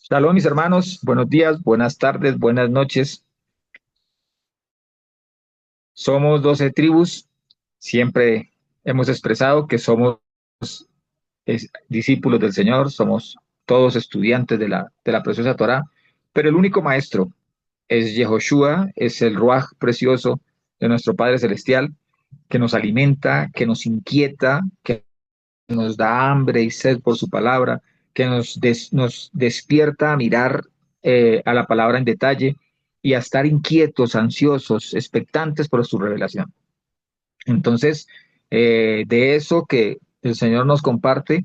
Shalom, mis hermanos, buenos días, buenas tardes, buenas noches. Somos 12 tribus. Siempre hemos expresado que somos discípulos del Señor, somos todos estudiantes de la preciosa Torá, pero el único maestro es Yehoshua, es el Ruaj precioso de nuestro Padre Celestial, que nos alimenta, que nos inquieta, que nos da hambre y sed por su palabra, que nos despierta a mirar a la palabra en detalle y a estar inquietos, ansiosos, expectantes por su revelación. Entonces, de eso que el Señor nos comparte,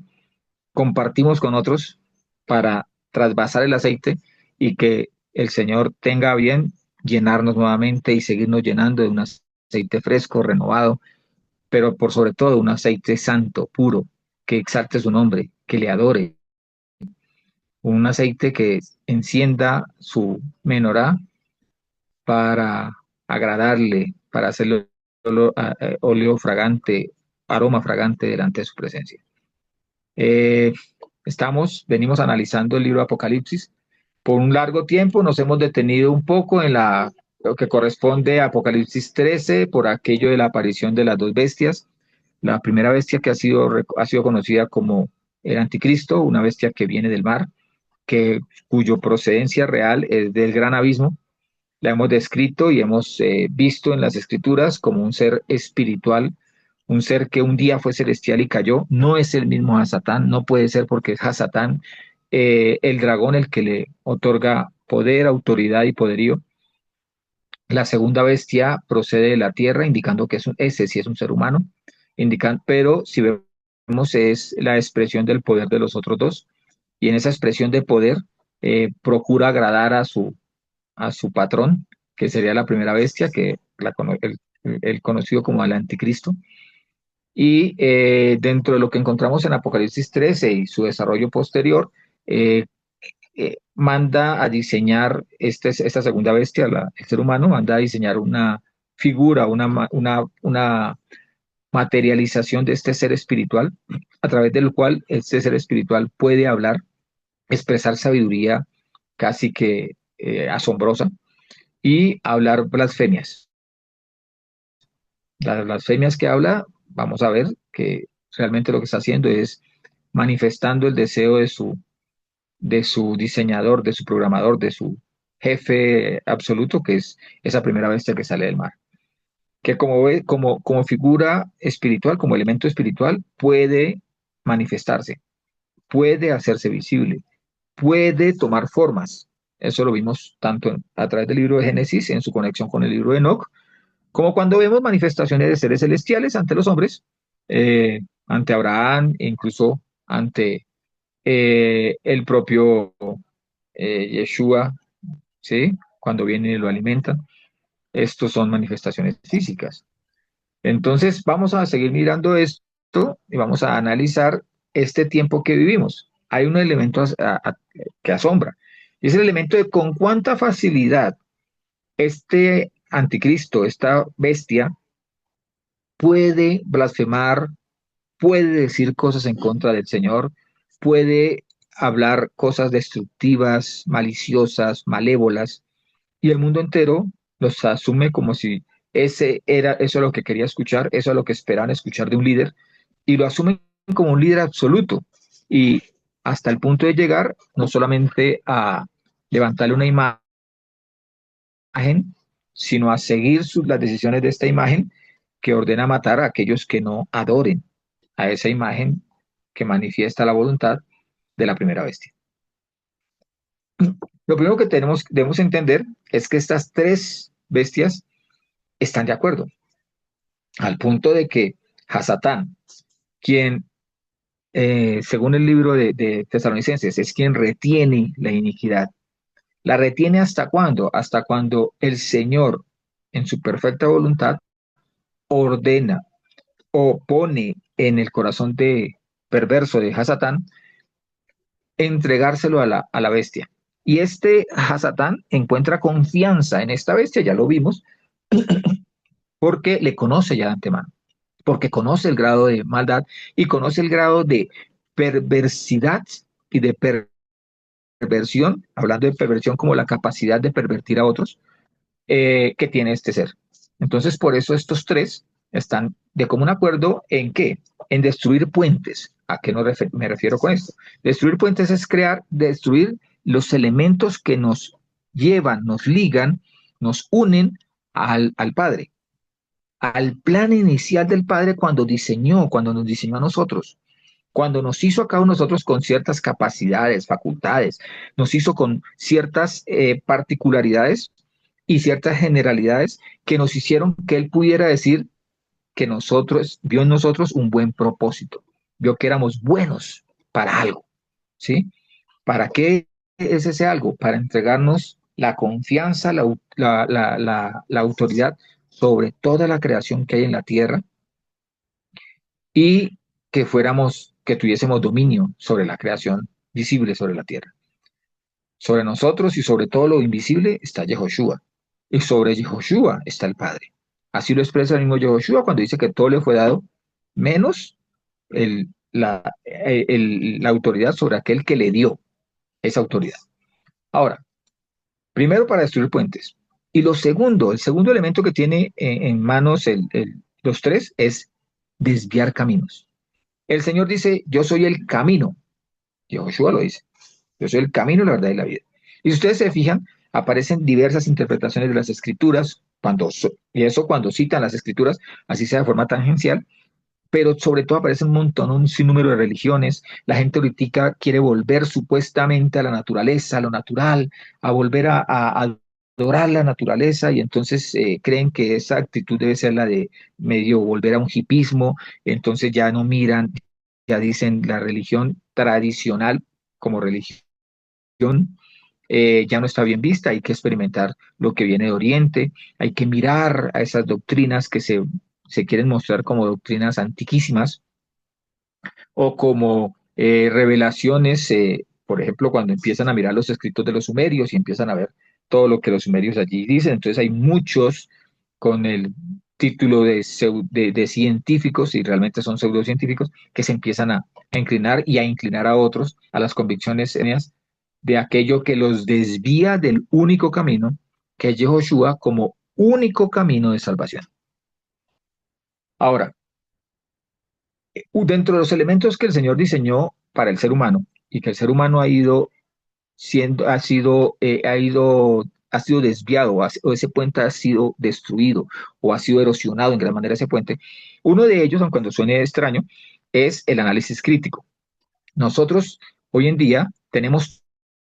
compartimos con otros para trasvasar el aceite y que el Señor tenga a bien llenarnos nuevamente y seguirnos llenando de un aceite fresco, renovado, pero por sobre todo un aceite santo, puro, que exalte su nombre, que le adore, un aceite que encienda su menorá para agradarle, para hacerlo óleo fragante, aroma fragante delante de su presencia. Eh, venimos analizando el libro de Apocalipsis. Por un largo tiempo nos hemos detenido un poco en lo que corresponde a Apocalipsis 13 por aquello de la aparición de las dos bestias. La primera bestia que ha sido conocida como el anticristo, una bestia que viene del mar, cuyo procedencia real es del gran abismo. La hemos descrito y hemos visto en las escrituras como un ser espiritual, un ser que un día fue celestial y cayó. No es el mismo Hasatán, no puede ser porque es Hasatán, el dragón, el que le otorga poder, autoridad y poderío. La segunda bestia procede de la tierra, indicando que ese sí es un ser humano, pero si vemos es la expresión del poder de los otros dos, y en esa expresión de poder procura agradar a su patrón, que sería la primera bestia, el conocido como el anticristo. Y dentro de lo que encontramos en Apocalipsis 13 y su desarrollo posterior, eh, manda a diseñar esta segunda bestia, el ser humano, manda a diseñar una figura, una materialización de este ser espiritual, a través del cual este ser espiritual puede hablar, expresar sabiduría casi que asombrosa y hablar blasfemias. Las blasfemias que habla, vamos a ver que realmente lo que está haciendo es manifestando el deseo de su diseñador, de su programador, de su jefe absoluto, que es esa primera bestia que sale del mar. Que como figura espiritual, como elemento espiritual, puede manifestarse, puede hacerse visible, puede tomar formas. Eso lo vimos tanto a través del libro de Génesis, en su conexión con el libro de Enoch, como cuando vemos manifestaciones de seres celestiales ante los hombres, ante Abraham, e incluso ante el propio Yeshua, ¿sí? Cuando viene y lo alimentan. Estos son manifestaciones físicas. Entonces, vamos a seguir mirando esto y vamos a analizar este tiempo que vivimos. Hay un elemento que asombra, y es el elemento de con cuánta facilidad este anticristo, esta bestia, puede blasfemar, puede decir cosas en contra del Señor, puede hablar cosas destructivas, maliciosas, malévolas, y el mundo entero los asume como si eso es lo que quería escuchar, eso es lo que esperaban escuchar de un líder, y lo asumen como un líder absoluto, y hasta el punto de llegar no solamente a levantarle una imagen, sino a seguir las decisiones de esta imagen que ordena matar a aquellos que no adoren a esa imagen que manifiesta la voluntad de la primera bestia. Lo primero que debemos entender es que estas tres bestias están de acuerdo, al punto de que Hasatán, quien, según el libro de Tesalonicenses, es quien retiene la iniquidad. ¿La retiene hasta cuándo? Hasta cuando el Señor, en su perfecta voluntad, ordena o pone en el corazón perverso de Hasatán entregárselo a la bestia. Y este Hasatán encuentra confianza en esta bestia, ya lo vimos, porque le conoce ya de antemano, porque conoce el grado de maldad y conoce el grado de perversidad y de perversión, hablando de perversión como la capacidad de pervertir a otros, que tiene este ser. Entonces, por eso estos tres están de común acuerdo en qué? En destruir puentes. ¿A qué me refiero con esto? Destruir puentes es crear, destruir los elementos que nos llevan, nos ligan, nos unen al Padre, al plan inicial del Padre cuando nos diseñó a nosotros. Cuando nos hizo a cada uno de nosotros con ciertas capacidades, facultades, nos hizo con ciertas particularidades y ciertas generalidades que nos hicieron que Él pudiera decir que nosotros, vio en nosotros un buen propósito, vio que éramos buenos para algo, ¿sí? ¿Para qué es ese algo? Para entregarnos la confianza, la autoridad sobre toda la creación que hay en la tierra y que fuéramos, que tuviésemos dominio sobre la creación visible sobre la tierra. Sobre nosotros y sobre todo lo invisible está Yehoshua. Y sobre Yehoshua está el Padre. Así lo expresa el mismo Yehoshua cuando dice que todo le fue dado, menos la autoridad sobre aquel que le dio esa autoridad. Ahora, primero para destruir puentes. Y lo segundo, el segundo elemento que tiene en manos los tres es desviar caminos. El Señor dice, yo soy el camino. Yehoshua lo dice. Yo soy el camino, la verdad y la vida. Y si ustedes se fijan, aparecen diversas interpretaciones de las escrituras, y eso cuando citan las escrituras, así sea de forma tangencial, pero sobre todo aparece un montón, un sinnúmero de religiones. La gente ahorita quiere volver supuestamente a la naturaleza, a lo natural, a volver a adorar la naturaleza, y entonces creen que esa actitud debe ser la de medio volver a un hipismo, entonces ya no miran, ya dicen la religión tradicional como religión ya no está bien vista, hay que experimentar lo que viene de Oriente, hay que mirar a esas doctrinas que se quieren mostrar como doctrinas antiquísimas o como revelaciones, por ejemplo, cuando empiezan a mirar los escritos de los sumerios y empiezan a ver todo lo que los sumerios allí dicen, entonces hay muchos con el título de científicos, y realmente son pseudocientíficos, que se empiezan a inclinar y a inclinar a otros a las convicciones de aquello que los desvía del único camino, que es Yehoshua como único camino de salvación. Ahora, dentro de los elementos que el Señor diseñó para el ser humano y que el ser humano ha ido siendo, ha sido desviado, o ese puente ha sido destruido o ha sido erosionado en gran manera ese puente, uno de ellos, aunque cuando suene extraño, es el análisis crítico. Nosotros hoy en día tenemos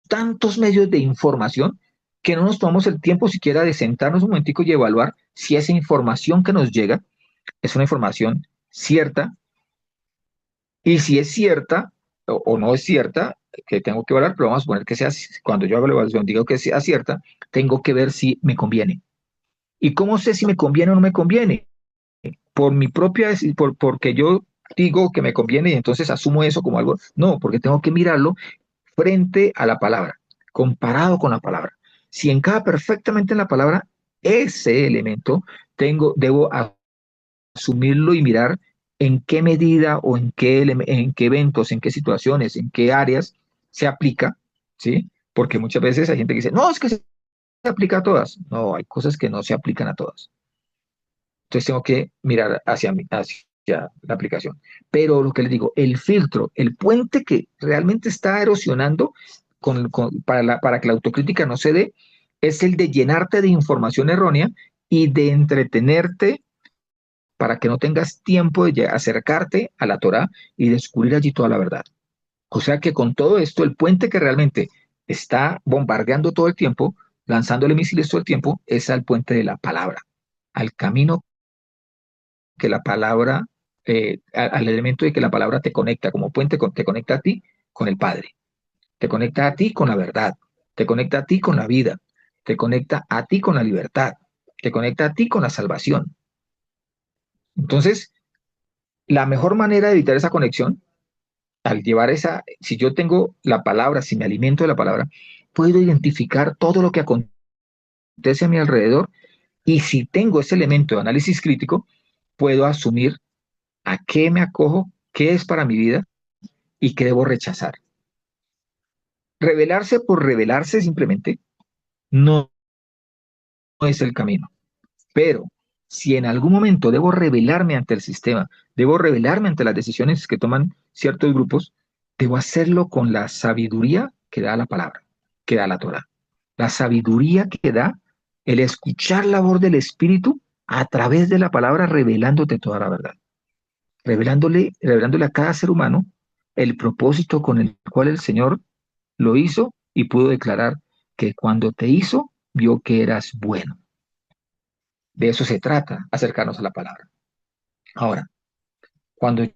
tantos medios de información que no nos tomamos el tiempo siquiera de sentarnos un momentico y evaluar si esa información que nos llega es una información cierta, y si es cierta o no es cierta, que tengo que evaluar, pero vamos a poner que sea, cuando yo hago la evaluación, digo que sea cierta, tengo que ver si me conviene. ¿Y cómo sé si me conviene o no me conviene? Por mi propia, porque yo digo que me conviene y entonces asumo eso como algo. No, porque tengo que mirarlo frente a la palabra, comparado con la palabra. Si encaja perfectamente en la palabra, ese elemento debo asumirlo y mirar en qué medida o en qué eventos, en qué situaciones, en qué áreas se aplica, ¿sí? Porque muchas veces hay gente que dice, no, es que se aplica a todas. No, hay cosas que no se aplican a todas. Entonces tengo que mirar hacia la aplicación. Pero lo que les digo, el filtro, el puente que realmente está erosionando para que la autocrítica no se dé, es el de llenarte de información errónea y de entretenerte para que no tengas tiempo de acercarte a la Torá y descubrir allí toda la verdad. O sea que con todo esto, el puente que realmente está bombardeando todo el tiempo, lanzándole misiles todo el tiempo, es al puente de la palabra, al camino que la palabra, al elemento de que la palabra te conecta, como puente te conecta a ti con el Padre, te conecta a ti con la verdad, te conecta a ti con la vida, te conecta a ti con la libertad, te conecta a ti con la salvación. Entonces, la mejor manera de evitar esa conexión, al llevar si yo tengo la palabra, si me alimento de la palabra, puedo identificar todo lo que acontece a mi alrededor, y si tengo ese elemento de análisis crítico, puedo asumir a qué me acojo, qué es para mi vida y qué debo rechazar. Rebelarse por rebelarse simplemente no es el camino. Pero si en algún momento debo rebelarme ante el sistema, debo rebelarme ante las decisiones que toman ciertos grupos, debo hacerlo con la sabiduría que da la palabra, que da la Torah. La sabiduría que da el escuchar la voz del Espíritu a través de la palabra, revelándote toda la verdad, revelándole a cada ser humano el propósito con el cual el Señor lo hizo y pudo declarar que cuando te hizo, vio que eras bueno. De eso se trata, acercarnos a la palabra. Ahora, cuando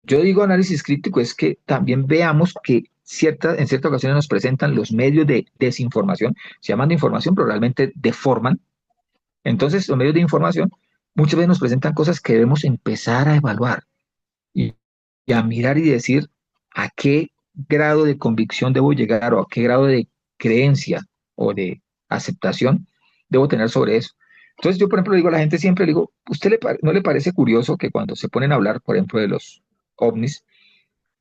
yo digo análisis crítico es que también veamos que en ciertas ocasiones nos presentan los medios de desinformación, se llaman de información, pero realmente deforman. Entonces, los medios de información muchas veces nos presentan cosas que debemos empezar a evaluar y, y a mirar y decir a qué grado de convicción debo llegar o a qué grado de creencia o de aceptación debo tener sobre eso. Entonces yo, por ejemplo, digo a la gente siempre, le digo, ¿no le parece curioso que cuando se ponen a hablar, por ejemplo, de los ovnis,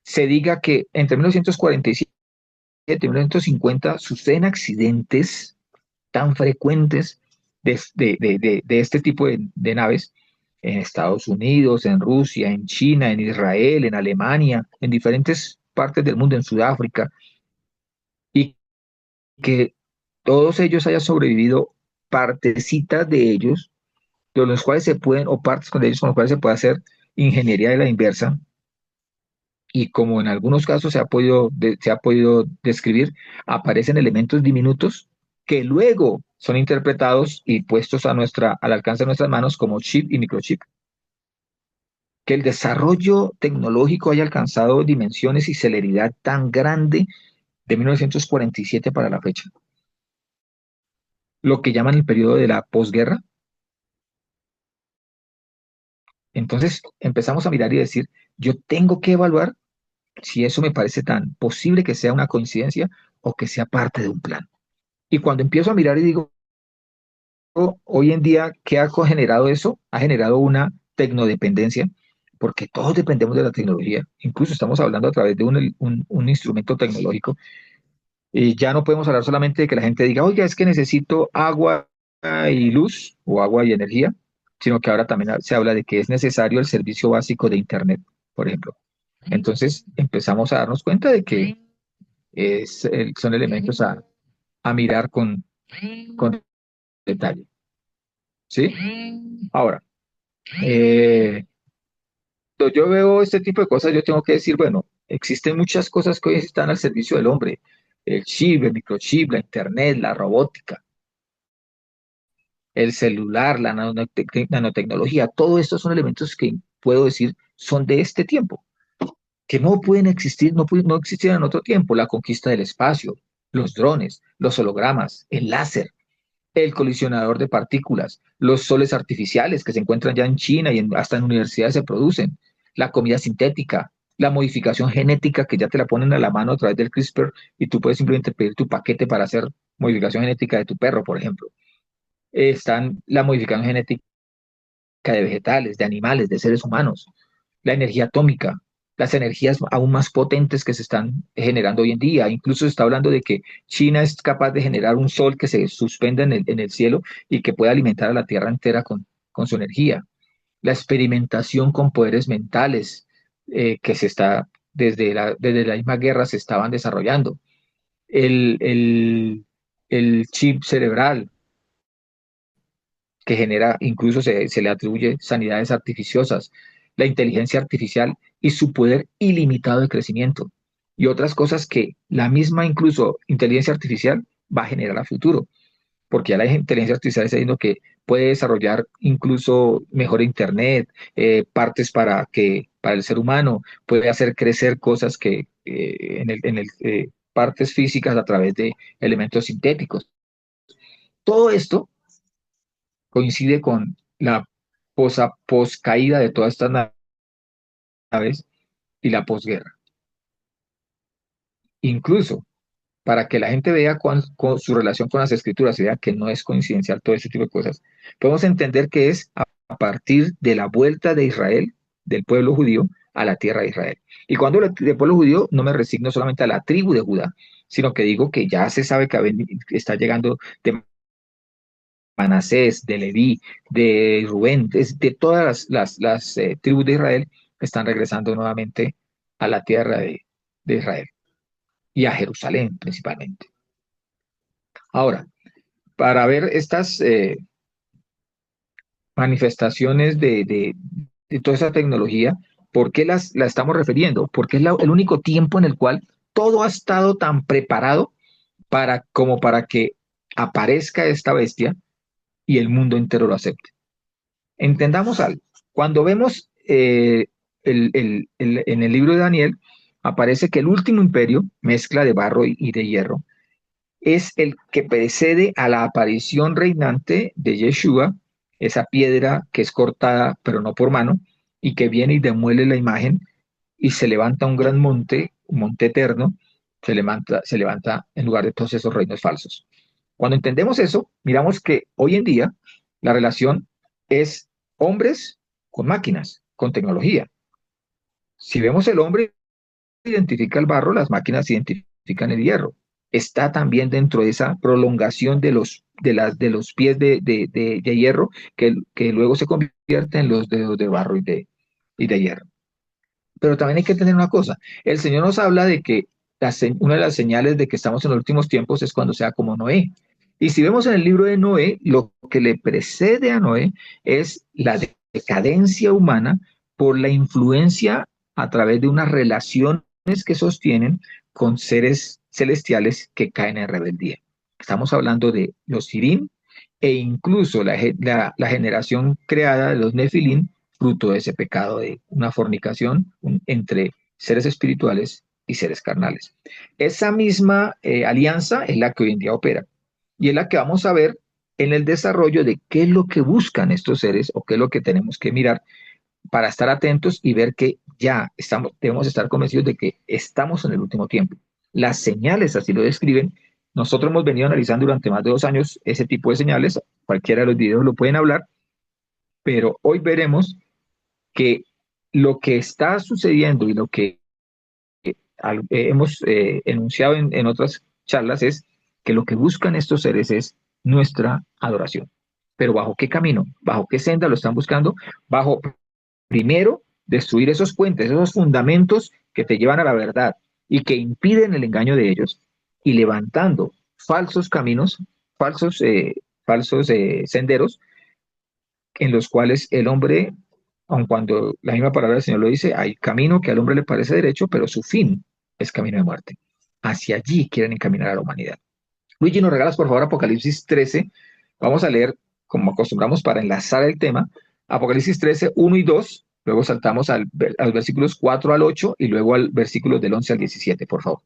se diga que entre 1947 y 1950 suceden accidentes tan frecuentes de este tipo de naves en Estados Unidos, en Rusia, en China, en Israel, en Alemania, en diferentes partes del mundo, en Sudáfrica, y que todos ellos hayan sobrevivido partecitas de ellos, de los cuales se pueden, o partes con ellos con los cuales se puede hacer ingeniería de la inversa, y como en algunos casos se ha podido describir, aparecen elementos diminutos que luego son interpretados y puestos al alcance de nuestras manos como chip y microchip. Que el desarrollo tecnológico haya alcanzado dimensiones y celeridad tan grande de 1947 para la fecha, lo que llaman el periodo de la posguerra. Entonces empezamos a mirar y decir, yo tengo que evaluar si eso me parece tan posible que sea una coincidencia o que sea parte de un plan. Y cuando empiezo a mirar y digo, hoy en día, ¿qué ha generado eso? Ha generado una tecnodependencia, porque todos dependemos de la tecnología. Incluso estamos hablando a través de un instrumento tecnológico. Y ya no podemos hablar solamente de que la gente diga, oiga, es que necesito agua y luz o agua y energía, sino que ahora también se habla de que es necesario el servicio básico de Internet, por ejemplo. Entonces empezamos a darnos cuenta de que son elementos a mirar con detalle. ¿Sí? Ahora, cuando yo veo este tipo de cosas, yo tengo que decir, bueno, existen muchas cosas que hoy están al servicio del hombre. El chip, el microchip, la internet, la robótica, el celular, la nanotecnología, todo esto son elementos que puedo decir son de este tiempo, que no pueden existir, no existían en otro tiempo. La conquista del espacio, los drones, los hologramas, el láser, el colisionador de partículas, los soles artificiales que se encuentran ya en China y hasta en universidades se producen, la comida sintética, la modificación genética que ya te la ponen a la mano a través del CRISPR y tú puedes simplemente pedir tu paquete para hacer modificación genética de tu perro, por ejemplo. Están la modificación genética de vegetales, de animales, de seres humanos, la energía atómica, las energías aún más potentes que se están generando hoy en día. Incluso se está hablando de que China es capaz de generar un sol que se suspenda en el cielo y que pueda alimentar a la Tierra entera con su energía. La experimentación con poderes mentales que desde la misma guerra se estaban desarrollando. El, el, el chip cerebral que genera, incluso se le atribuye sanidades artificiosas, la inteligencia artificial y su poder ilimitado de crecimiento y otras cosas que la misma incluso inteligencia artificial va a generar a futuro, porque ya la inteligencia artificial está diciendo que puede desarrollar incluso mejor internet, partes para el ser humano, puede hacer crecer cosas que partes físicas a través de elementos sintéticos. Todo esto coincide con la poscaída de todas estas naves y la posguerra. Incluso para que la gente vea con su relación con las escrituras y vea que no es coincidencial todo ese tipo de cosas, podemos entender que es a partir de la vuelta de Israel, del pueblo judío, a la tierra de Israel. Y cuando del pueblo judío no me resigno solamente a la tribu de Judá, sino que digo que ya se sabe que está llegando de Manasés, de Leví, de Rubén, de todas las tribus de Israel, están regresando nuevamente a la tierra de Israel y a Jerusalén principalmente. Ahora, para ver estas manifestaciones de toda esa tecnología, ¿por qué la estamos refiriendo? Porque es el único tiempo en el cual todo ha estado tan preparado como para que aparezca esta bestia y el mundo entero lo acepte. Entendamos algo. Cuando vemos en el libro de Daniel, aparece que el último imperio, mezcla de barro y de hierro, es el que precede a la aparición reinante de Yeshua, esa piedra que es cortada, pero no por mano, y que viene y demuele la imagen y se levanta un gran monte, un monte eterno, se levanta en lugar de todos esos reinos falsos. Cuando entendemos eso, miramos que hoy en día la relación es hombres con máquinas, con tecnología. Si vemos el hombre identifica el barro, las máquinas identifican el hierro. Está también dentro de esa prolongación de los pies de hierro que luego se convierten en los dedos de barro y de hierro. Pero también hay que entender una cosa. El Señor nos habla de que una de las señales de que estamos en los últimos tiempos es cuando sea como Noé. Y si vemos en el libro de Noé, lo que le precede a Noé es la decadencia humana por la influencia a través de unas relaciones que sostienen con seres celestiales que caen en rebeldía. Estamos hablando de los Sirín e incluso la generación creada de los Nefilim, fruto de ese pecado de una fornicación entre seres espirituales y seres carnales. Esa misma alianza es la que hoy en día opera y es la que vamos a ver en el desarrollo de qué es lo que buscan estos seres o qué es lo que tenemos que mirar para estar atentos y ver que ya debemos estar convencidos de que estamos en el último tiempo. Las señales así lo describen. Nosotros hemos venido analizando durante más de 2 años ese tipo de señales. Cualquiera de los videos lo pueden hablar, pero hoy veremos que lo que está sucediendo y lo que hemos enunciado en otras charlas es que lo que buscan estos seres es nuestra adoración. Pero ¿bajo qué camino? ¿Bajo qué senda lo están buscando? Bajo, primero, destruir esos puentes, esos fundamentos que te llevan a la verdad y que impiden el engaño de ellos, y levantando falsos caminos, falsos senderos en los cuales el hombre, aun cuando la misma palabra del Señor lo dice, hay camino que al hombre le parece derecho, pero su fin es camino de muerte. Hacia allí quieren encaminar a la humanidad. Luigi, ¿nos regalas por favor Apocalipsis 13? Vamos a leer, como acostumbramos para enlazar el tema, Apocalipsis 13, 1 y 2, luego saltamos a los versículos 4 al 8 y luego al versículo del 11 al 17, por favor.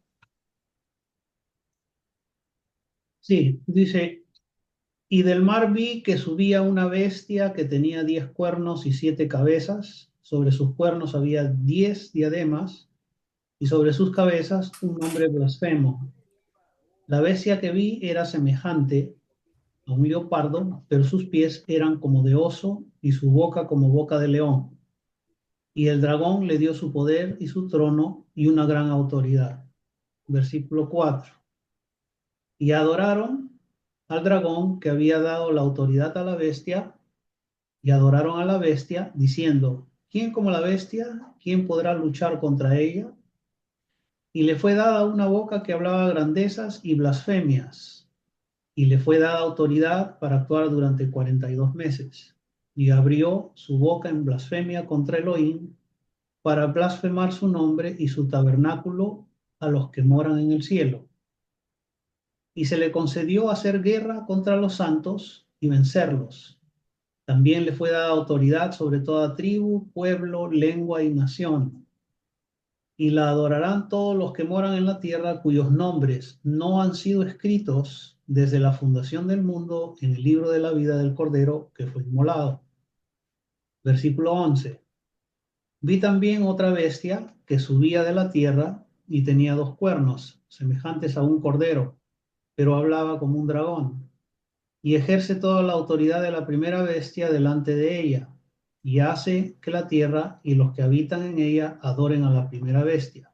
Sí, dice, y del mar vi que subía una bestia que tenía 10 cuernos y 7 cabezas. Sobre sus cuernos había 10 diademas y sobre sus cabezas un nombre blasfemo. La bestia que vi era semejante a un leopardo, pero sus pies eran como de oso y su boca como boca de león. Y el dragón le dio su poder y su trono y una gran autoridad. Versículo 4. Y adoraron al dragón que había dado la autoridad a la bestia, y adoraron a la bestia, diciendo, ¿quién como la bestia? ¿Quién podrá luchar contra ella? Y le fue dada una boca que hablaba grandezas y blasfemias, y le fue dada autoridad para actuar durante 42 meses. Y abrió su boca en blasfemia contra Elohim, para blasfemar su nombre y su tabernáculo a los que moran en el cielo. Y se le concedió hacer guerra contra los santos y vencerlos. También le fue dada autoridad sobre toda tribu, pueblo, lengua y nación. Y la adorarán todos los que moran en la tierra, cuyos nombres no han sido escritos desde la fundación del mundo en el libro de la vida del Cordero que fue inmolado. Versículo 11. Vi también otra bestia que subía de la tierra y tenía 2 cuernos, semejantes a un cordero, pero hablaba como un dragón, y ejerce toda la autoridad de la primera bestia delante de ella. y hace que la tierra y los que habitan en ella adoren a la primera bestia,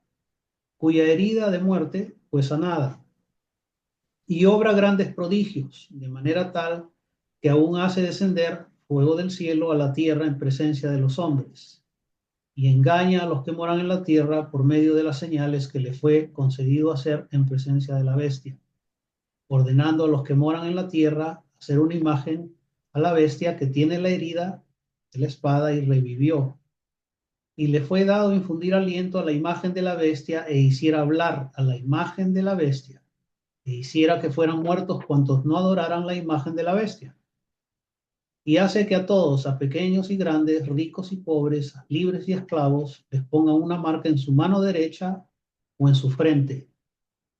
cuya herida de muerte fue sanada, y obra grandes prodigios, de manera tal que aún hace descender fuego del cielo a la tierra en presencia de los hombres, y engaña a los que moran en la tierra por medio de las señales que le fue concedido hacer en presencia de la bestia, ordenando a los que moran en la tierra hacer una imagen a la bestia que tiene la herida de la espada y revivió. Y le fue dado infundir aliento a la imagen de la bestia e hiciera hablar a la imagen de la bestia e hiciera que fueran muertos cuantos no adoraran la imagen de la bestia. Y hace que a todos, a pequeños y grandes, ricos y pobres, libres y esclavos, les ponga una marca en su mano derecha o en su frente,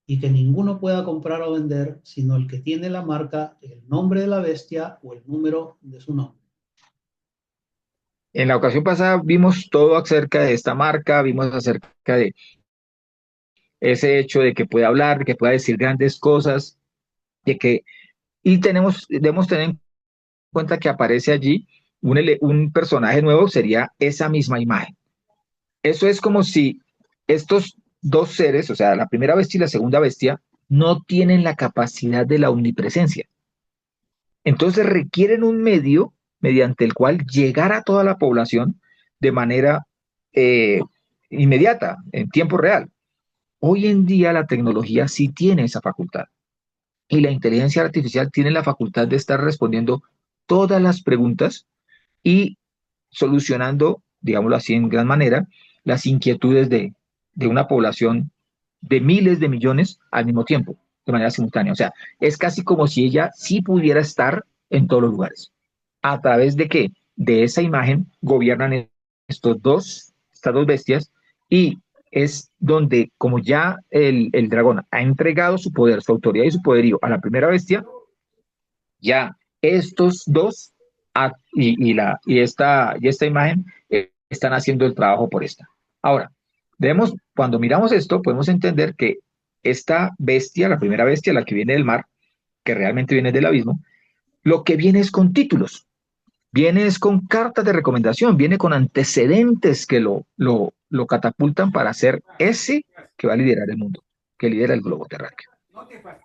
y que ninguno pueda comprar o vender, sino el que tiene la marca, el nombre de la bestia o el número de su nombre. En la ocasión pasada vimos todo acerca de esta marca, vimos acerca de ese hecho de que puede hablar, de que pueda decir grandes cosas, de que, y debemos tener en cuenta que aparece allí un personaje nuevo, sería esa misma imagen. Eso es como si estos dos seres, o sea, la primera bestia y la segunda bestia, no tienen la capacidad de la omnipresencia. Entonces requieren un medio mediante el cual llegar a toda la población de manera eh, inmediata, en tiempo real. Hoy en día la tecnología sí tiene esa facultad y la inteligencia artificial tiene la facultad de estar respondiendo todas las preguntas y solucionando, digámoslo así en gran manera, las inquietudes de una población de miles de millones al mismo tiempo, de manera simultánea. O sea, es casi como si ella sí pudiera estar en todos los lugares. ¿A través de qué? De esa imagen gobiernan estas dos bestias, y es donde, como ya el dragón ha entregado su poder, su autoridad y su poderío a la primera bestia, ya estos dos y esta imagen están haciendo el trabajo por esta. Ahora, cuando miramos esto, podemos entender que esta bestia, la primera bestia, la que viene del mar, que realmente viene del abismo, lo que viene es con títulos, viene es con cartas de recomendación, viene con antecedentes que lo catapultan para ser ese que va a liderar el mundo, que lidera el globo terráqueo,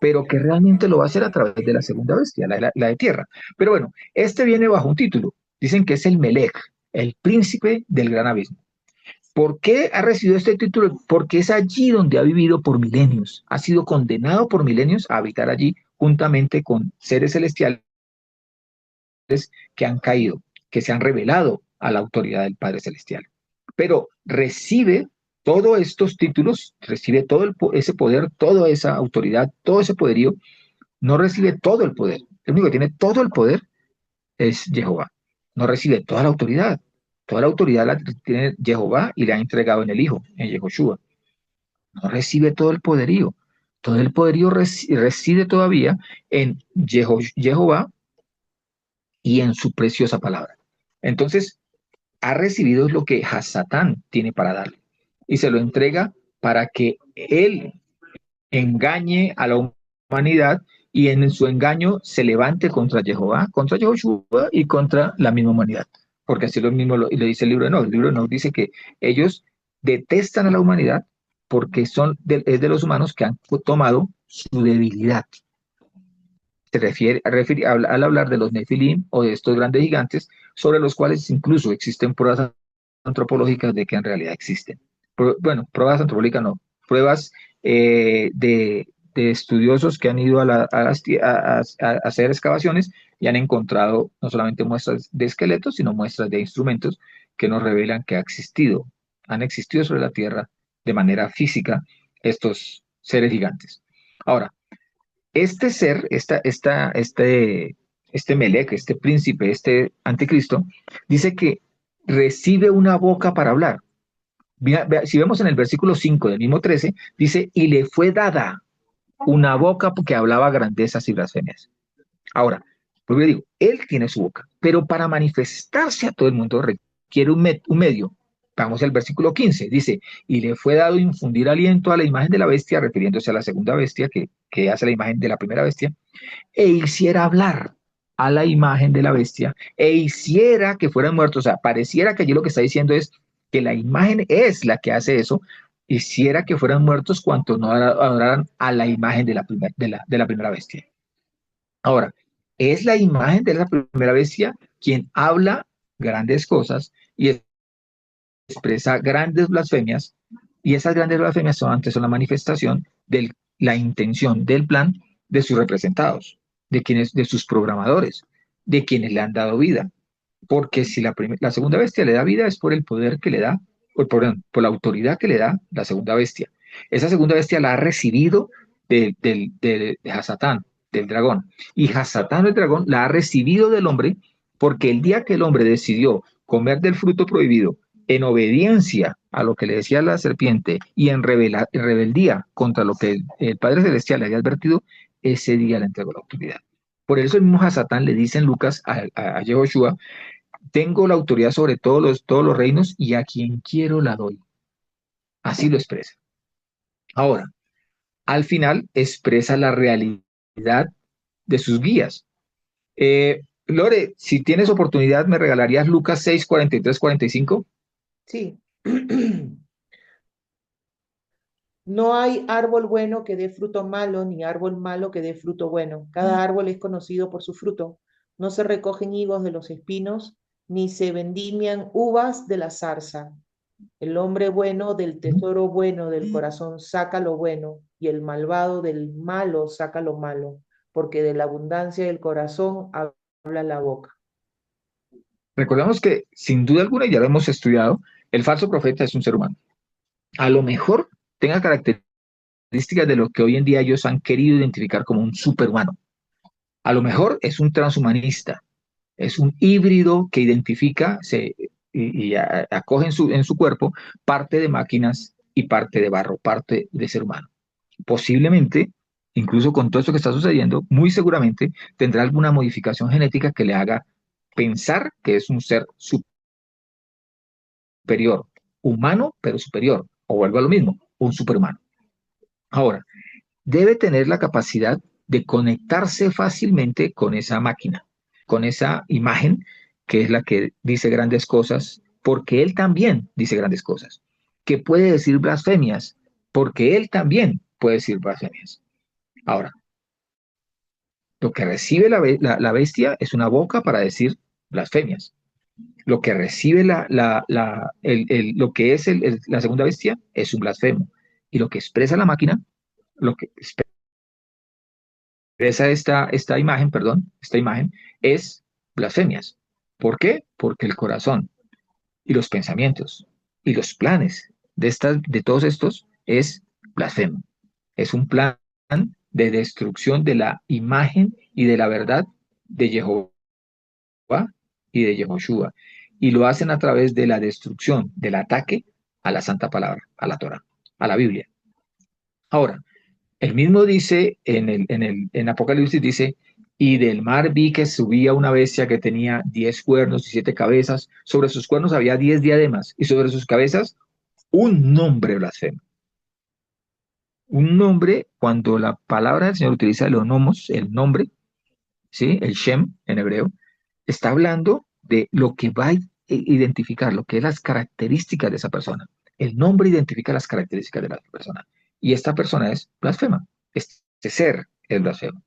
pero que realmente lo va a hacer a través de la segunda bestia, la de tierra. Pero bueno, este viene bajo un título. Dicen que es el Melech, el príncipe del gran abismo. ¿Por qué ha recibido este título? Porque es allí donde ha vivido por milenios. Ha sido condenado por milenios a habitar allí juntamente con seres celestiales que han caído, que se han revelado a la autoridad del Padre Celestial. Pero recibe todos estos títulos, recibe ese poder, toda esa autoridad, todo ese poderío. No recibe todo el poder. El único que tiene todo el poder es Jehová. No recibe toda la autoridad. Toda la autoridad la tiene Jehová y le ha entregado en el Hijo, en Yehoshua. No recibe todo el poderío. Todo el poderío reside todavía en Jehová y en su preciosa palabra. Entonces, ha recibido lo que Hasatán tiene para darle y se lo entrega para que él engañe a la humanidad y en su engaño se levante contra Jehová, contra Yehoshua y contra la misma humanidad. Porque así lo mismo le dice el libro de Enoch. El libro de Enoch dice que ellos detestan a la humanidad porque es de los humanos que han tomado su debilidad. Al hablar de los Nefilim o de estos grandes gigantes, sobre los cuales incluso existen pruebas antropológicas de que en realidad existen. Bueno, pruebas antropológicas no, pruebas de estudiosos que han ido a hacer excavaciones y han encontrado no solamente muestras de esqueletos, sino muestras de instrumentos que nos revelan que han existido sobre la Tierra de manera física estos seres gigantes. Ahora, este ser, este Melec, este príncipe, este anticristo, dice que recibe una boca para hablar. Si vemos en el versículo 5 del mismo 13, dice, y le fue dada una boca que hablaba grandezas y blasfemias. Ahora, pues yo digo, él tiene su boca, pero para manifestarse a todo el mundo requiere un medio. Vamos al versículo 15, dice, y le fue dado infundir aliento a la imagen de la bestia, refiriéndose a la segunda bestia que hace la imagen de la primera bestia, e hiciera hablar. a la imagen de la bestia e hiciera que fueran muertos. O sea, pareciera que allí lo que está diciendo es que la imagen es la que hace eso, hiciera que fueran muertos cuantos no adoraran a la imagen de la primera bestia. Ahora, es la imagen de la primera bestia quien habla grandes cosas y expresa grandes blasfemias, y esas grandes blasfemias son antes la manifestación de la intención del plan de sus representados, de sus programadores, de quienes le han dado vida. Porque si la segunda bestia le da vida es por el poder que le da, por la autoridad que le da la segunda bestia. Esa segunda bestia la ha recibido de Hasatán, del dragón. Y Hasatán, el dragón, la ha recibido del hombre porque el día que el hombre decidió comer del fruto prohibido en obediencia a lo que le decía la serpiente y en rebeldía contra lo que el Padre Celestial le había advertido, ese día le entregó la autoridad. Por eso el mismo Hasatán le dice en Lucas a Yehoshua, tengo la autoridad sobre todos los reinos y a quien quiero la doy. Así lo expresa. Ahora, al final expresa la realidad de sus guías. Lore, si tienes oportunidad, ¿me regalarías Lucas 6, 43, 45? Sí. No hay árbol bueno que dé fruto malo, ni árbol malo que dé fruto bueno. Cada árbol es conocido por su fruto. No se recogen higos de los espinos, ni se vendimian uvas de la zarza. El hombre bueno del tesoro bueno del corazón saca lo bueno, y el malvado del malo saca lo malo, porque de la abundancia del corazón habla la boca. Recordemos que, sin duda alguna, y ya lo hemos estudiado, el falso profeta es un ser humano. A lo mejor tenga características de lo que hoy en día ellos han querido identificar como un superhumano. A lo mejor es un transhumanista, es un híbrido que identifica y acoge en su cuerpo parte de máquinas y parte de barro, parte de ser humano. Posiblemente, incluso con todo esto que está sucediendo, muy seguramente tendrá alguna modificación genética que le haga pensar que es un ser superior, humano, pero superior, o vuelvo a lo mismo, un superhumano. Ahora, debe tener la capacidad de conectarse fácilmente con esa máquina, con esa imagen que es la que dice grandes cosas, porque él también dice grandes cosas, que puede decir blasfemias, porque él también puede decir blasfemias. Ahora, lo que recibe la bestia es una boca para decir blasfemias. Lo que recibe lo que es la segunda bestia es un blasfemo. Y lo que expresa la máquina, lo que expresa esta imagen, perdón, esta imagen, es blasfemias. ¿Por qué? Porque el corazón y los pensamientos y los planes de todos estos es blasfemo. Es un plan de destrucción de la imagen y de la verdad de Jehová y de Yehoshua. Y lo hacen a través de la destrucción, del ataque a la santa palabra, a la Torah, a la Biblia. Ahora, el mismo dice en Apocalipsis, dice, y del mar vi que subía una bestia que tenía 10 cuernos y 7 cabezas. Sobre sus cuernos había 10 diademas y sobre sus cabezas un nombre blasfemo. Un nombre, cuando la palabra del Señor utiliza el onomos, el nombre, ¿sí? El Shem en hebreo, está hablando de lo que va a identificar, lo que es las características de esa persona. El nombre identifica las características de la persona. Y esta persona es blasfema. Este ser es blasfemo.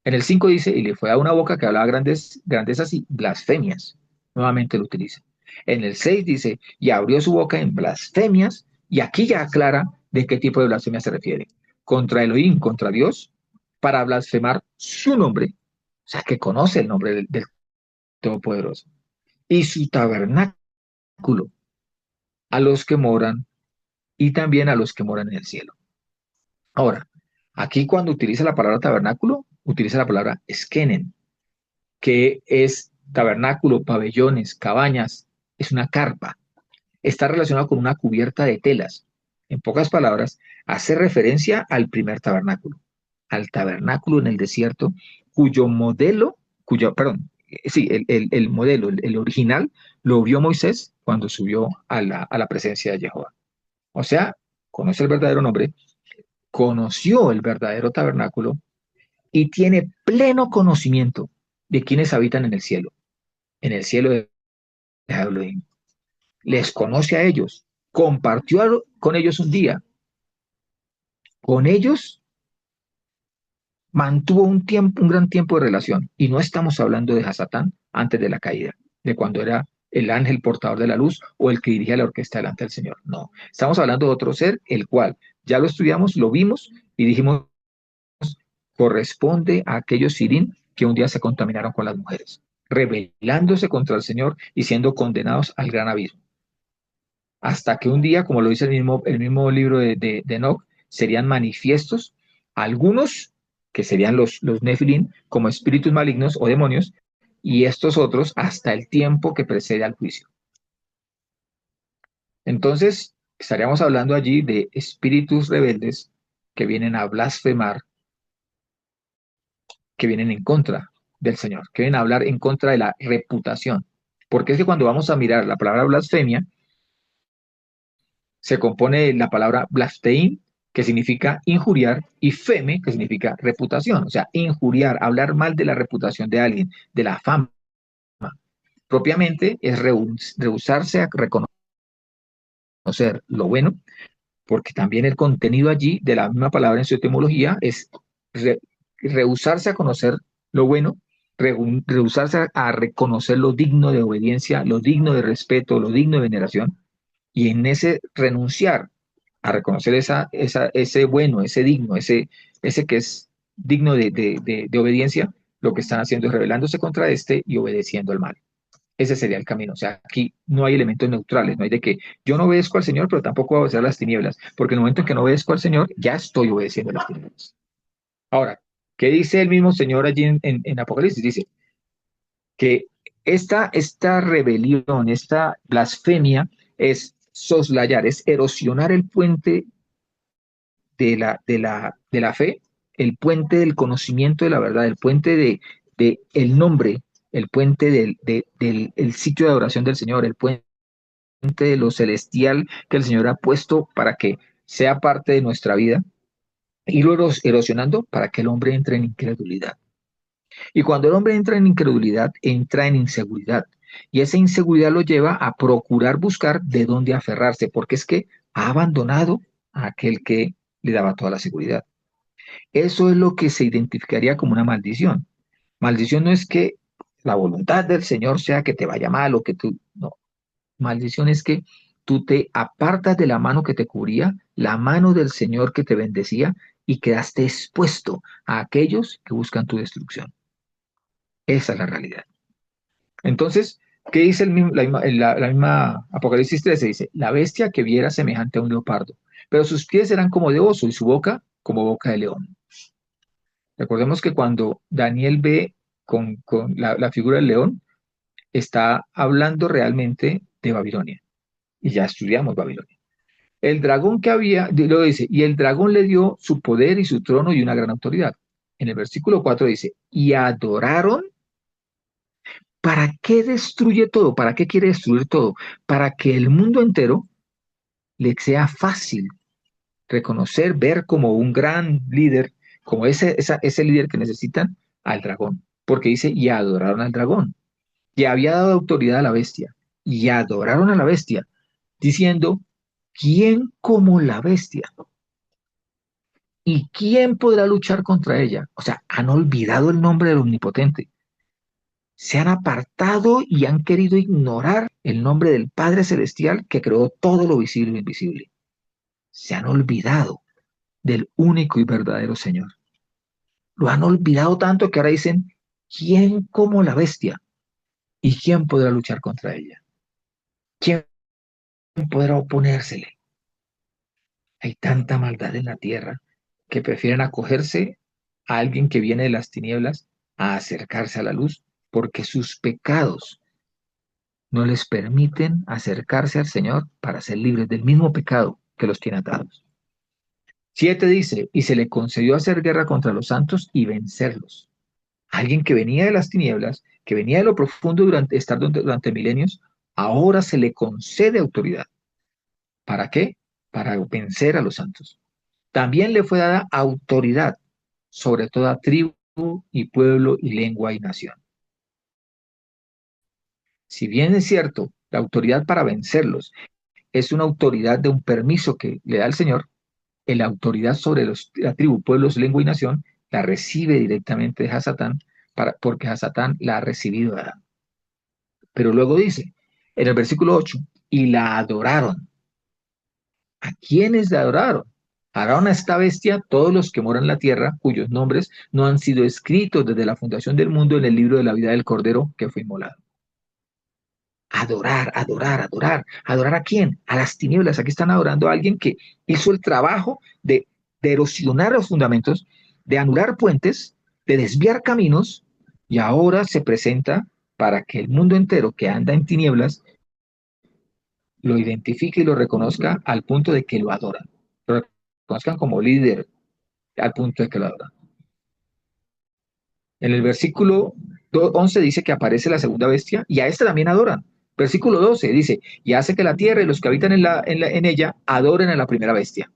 En el 5 dice, y le fue a una boca que hablaba grandezas y blasfemias. Nuevamente lo utiliza. En el 6 dice, y abrió su boca en blasfemias, y aquí ya aclara de qué tipo de blasfemia se refiere. Contra Elohim, contra Dios, para blasfemar su nombre, o sea, que conoce el nombre del Todopoderoso, y su tabernáculo a los que moran y también a los que moran en el cielo. Ahora, aquí cuando utiliza la palabra tabernáculo, utiliza la palabra skenen, que es tabernáculo, pabellones, cabañas, es una carpa. Está relacionado con una cubierta de telas. En pocas palabras, hace referencia al primer tabernáculo, al tabernáculo en el desierto, cuyo modelo, perdón, sí, el modelo, el original, lo vio Moisés cuando subió a la presencia de Jehová. O sea, conoce el verdadero nombre, conoció el verdadero tabernáculo y tiene pleno conocimiento. de quienes habitan en el cielo. En el cielo de Elohim. Les conoce a ellos. Compartió con ellos un día. Con ellos mantuvo un tiempo, un gran tiempo de relación. Y no estamos hablando de Hasatán antes de la caída, de cuando era el ángel portador de la luz o el que dirigía la orquesta delante del Señor. No, estamos hablando de otro ser, el cual ya lo estudiamos, lo vimos y dijimos, corresponde a aquellos sirín que un día se contaminaron con las mujeres, rebelándose contra el Señor y siendo condenados al gran abismo. Hasta que un día, como lo dice el mismo libro de Enoch, serían manifiestos algunos que serían los Nefilim como espíritus malignos o demonios, y estos otros hasta el tiempo que precede al juicio. Entonces, estaríamos hablando allí de espíritus rebeldes que vienen a blasfemar, que vienen en contra del Señor, que vienen a hablar en contra de la reputación. Porque es que cuando vamos a mirar la palabra blasfemia, se compone de la palabra blasphein, que significa injuriar, y feme, que significa reputación. O sea, injuriar, hablar mal de la reputación de alguien, de la fama. Propiamente es rehusarse a reconocer lo bueno, porque también el contenido allí de la misma palabra en su etimología es re- rehusarse a conocer lo bueno, rehusarse a reconocer lo digno de obediencia, lo digno de respeto, lo digno de veneración, y en ese renunciar a reconocer ese bueno, ese digno, ese que es digno de obediencia, lo que están haciendo es rebelándose contra este y obedeciendo al mal. Ese sería el camino. O sea, aquí no hay elementos neutrales, no hay de que yo no obedezco al Señor, pero tampoco voy a obedecer a las tinieblas, porque en el momento en que no obedezco al Señor, ya estoy obedeciendo a las tinieblas. Ahora, ¿qué dice el mismo Señor allí en Apocalipsis? Dice que esta rebelión, esta blasfemia es soslayar, es erosionar el puente de la fe, el puente del conocimiento de la verdad, el puente de el nombre, el puente del el sitio de adoración del Señor, el puente de lo celestial que el Señor ha puesto para que sea parte de nuestra vida, y luego erosionando para que el hombre entre en incredulidad. Y cuando el hombre entra en incredulidad, entra en inseguridad. Y esa inseguridad lo lleva a procurar buscar de dónde aferrarse, porque es que ha abandonado a aquel que le daba toda la seguridad. Eso es lo que se identificaría como una maldición. Maldición no es que la voluntad del Señor sea que te vaya mal o que tú, no. Maldición es que tú te apartas de la mano que te cubría, la mano del Señor que te bendecía y quedaste expuesto a aquellos que buscan tu destrucción. Esa es la realidad. Entonces, ¿qué dice la misma Apocalipsis 13? Dice, la bestia que viera semejante a un leopardo, pero sus pies eran como de oso y su boca como boca de león. Recordemos que cuando Daniel ve con la figura del león, está hablando realmente de Babilonia. Y ya estudiamos Babilonia. El dragón que había, lo dice, y el dragón le dio su poder y su trono y una gran autoridad. En el versículo 4 dice, y adoraron. ¿Para qué destruye todo? ¿Para qué quiere destruir todo? Para que el mundo entero le sea fácil reconocer, ver como un gran líder, como ese líder que necesitan al dragón. Porque dice, y adoraron al dragón, que había dado autoridad a la bestia, y adoraron a la bestia, diciendo, ¿quién como la bestia? ¿Y quién podrá luchar contra ella? O sea, han olvidado el nombre del Omnipotente. Se han apartado y han querido ignorar el nombre del Padre Celestial que creó todo lo visible e invisible. Se han olvidado del único y verdadero Señor. Lo han olvidado tanto que ahora dicen, ¿quién como la bestia? ¿Y quién podrá luchar contra ella? ¿Quién podrá oponérsele? Hay tanta maldad en la tierra que prefieren acogerse a alguien que viene de las tinieblas a acercarse a la luz porque sus pecados no les permiten acercarse al Señor para ser libres del mismo pecado que los tiene atados. 7 dice, y se le concedió hacer guerra contra los santos y vencerlos. Alguien que venía de las tinieblas, que venía de lo profundo durante milenios, ahora se le concede autoridad. ¿Para qué? Para vencer a los santos. También le fue dada autoridad sobre toda tribu y pueblo y lengua y nación. Si bien es cierto, la autoridad para vencerlos es una autoridad de un permiso que le da el Señor, la autoridad sobre la tribu, pueblos, lengua y nación la recibe directamente de Hasatán, porque Hasatán la ha recibido de Adán. Pero luego dice, en el versículo 8, y la adoraron. ¿A quiénes la adoraron? Adoraron a esta bestia todos los que moran en la tierra, cuyos nombres no han sido escritos desde la fundación del mundo en el libro de la vida del Cordero que fue inmolado. Adorar, adorar, adorar. ¿Adorar a quién? A las tinieblas. Aquí están adorando a alguien que hizo el trabajo de erosionar los fundamentos, de anular puentes, de desviar caminos, y ahora se presenta para que el mundo entero que anda en tinieblas lo identifique y lo reconozca al punto de que lo adoran. Lo reconozcan como líder al punto de que lo adoran. En el versículo 11 dice que aparece la segunda bestia y a esta también adoran. Versículo 12 dice, y hace que la tierra y los que habitan en ella adoren a la primera bestia.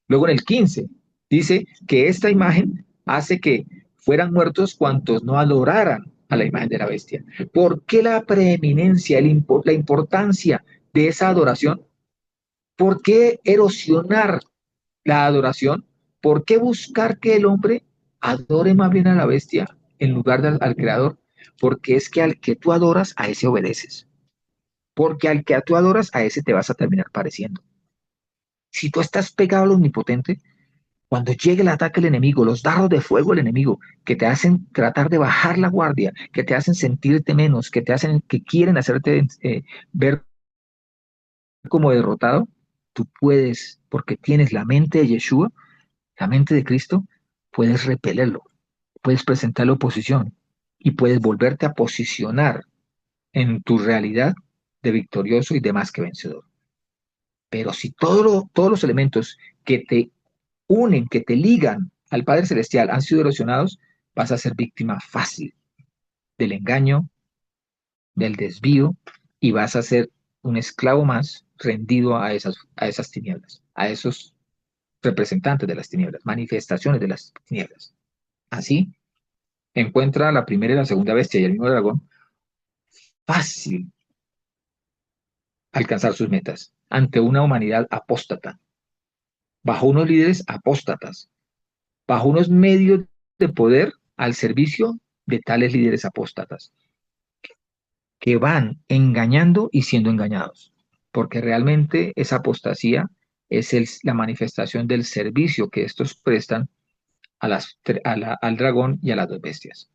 Luego en el 15 dice que esta imagen hace que fueran muertos cuantos no adoraran a la imagen de la bestia. ¿Por qué la preeminencia, la importancia de esa adoración? ¿Por qué erosionar la adoración? ¿Por qué buscar que el hombre adore más bien a la bestia en lugar al creador? Porque es que al que tú adoras, a ese obedeces. Porque al que tú adoras, a ese te vas a terminar pareciendo. Si tú estás pegado al omnipotente, cuando llegue el ataque del enemigo, los dardos de fuego del enemigo, que te hacen tratar de bajar la guardia, que te hacen sentirte menos, que quieren hacerte ver como derrotado, tú puedes, porque tienes la mente de Yeshua, la mente de Cristo, puedes repelerlo, puedes presentarle oposición y puedes volverte a posicionar en tu realidad de victorioso y de más que vencedor. Pero si todos los elementos que te unen, que te ligan al Padre Celestial han sido erosionados, vas a ser víctima fácil del engaño, del desvío y vas a ser un esclavo más rendido a esas tinieblas, a esos representantes de las tinieblas, manifestaciones de las tinieblas. Así encuentra la primera y la segunda bestia y el mismo dragón fácil alcanzar sus metas ante una humanidad apóstata, bajo unos líderes apóstatas, bajo unos medios de poder al servicio de tales líderes apóstatas que van engañando y siendo engañados, porque realmente esa apostasía es la manifestación del servicio que estos prestan al dragón y a las dos bestias.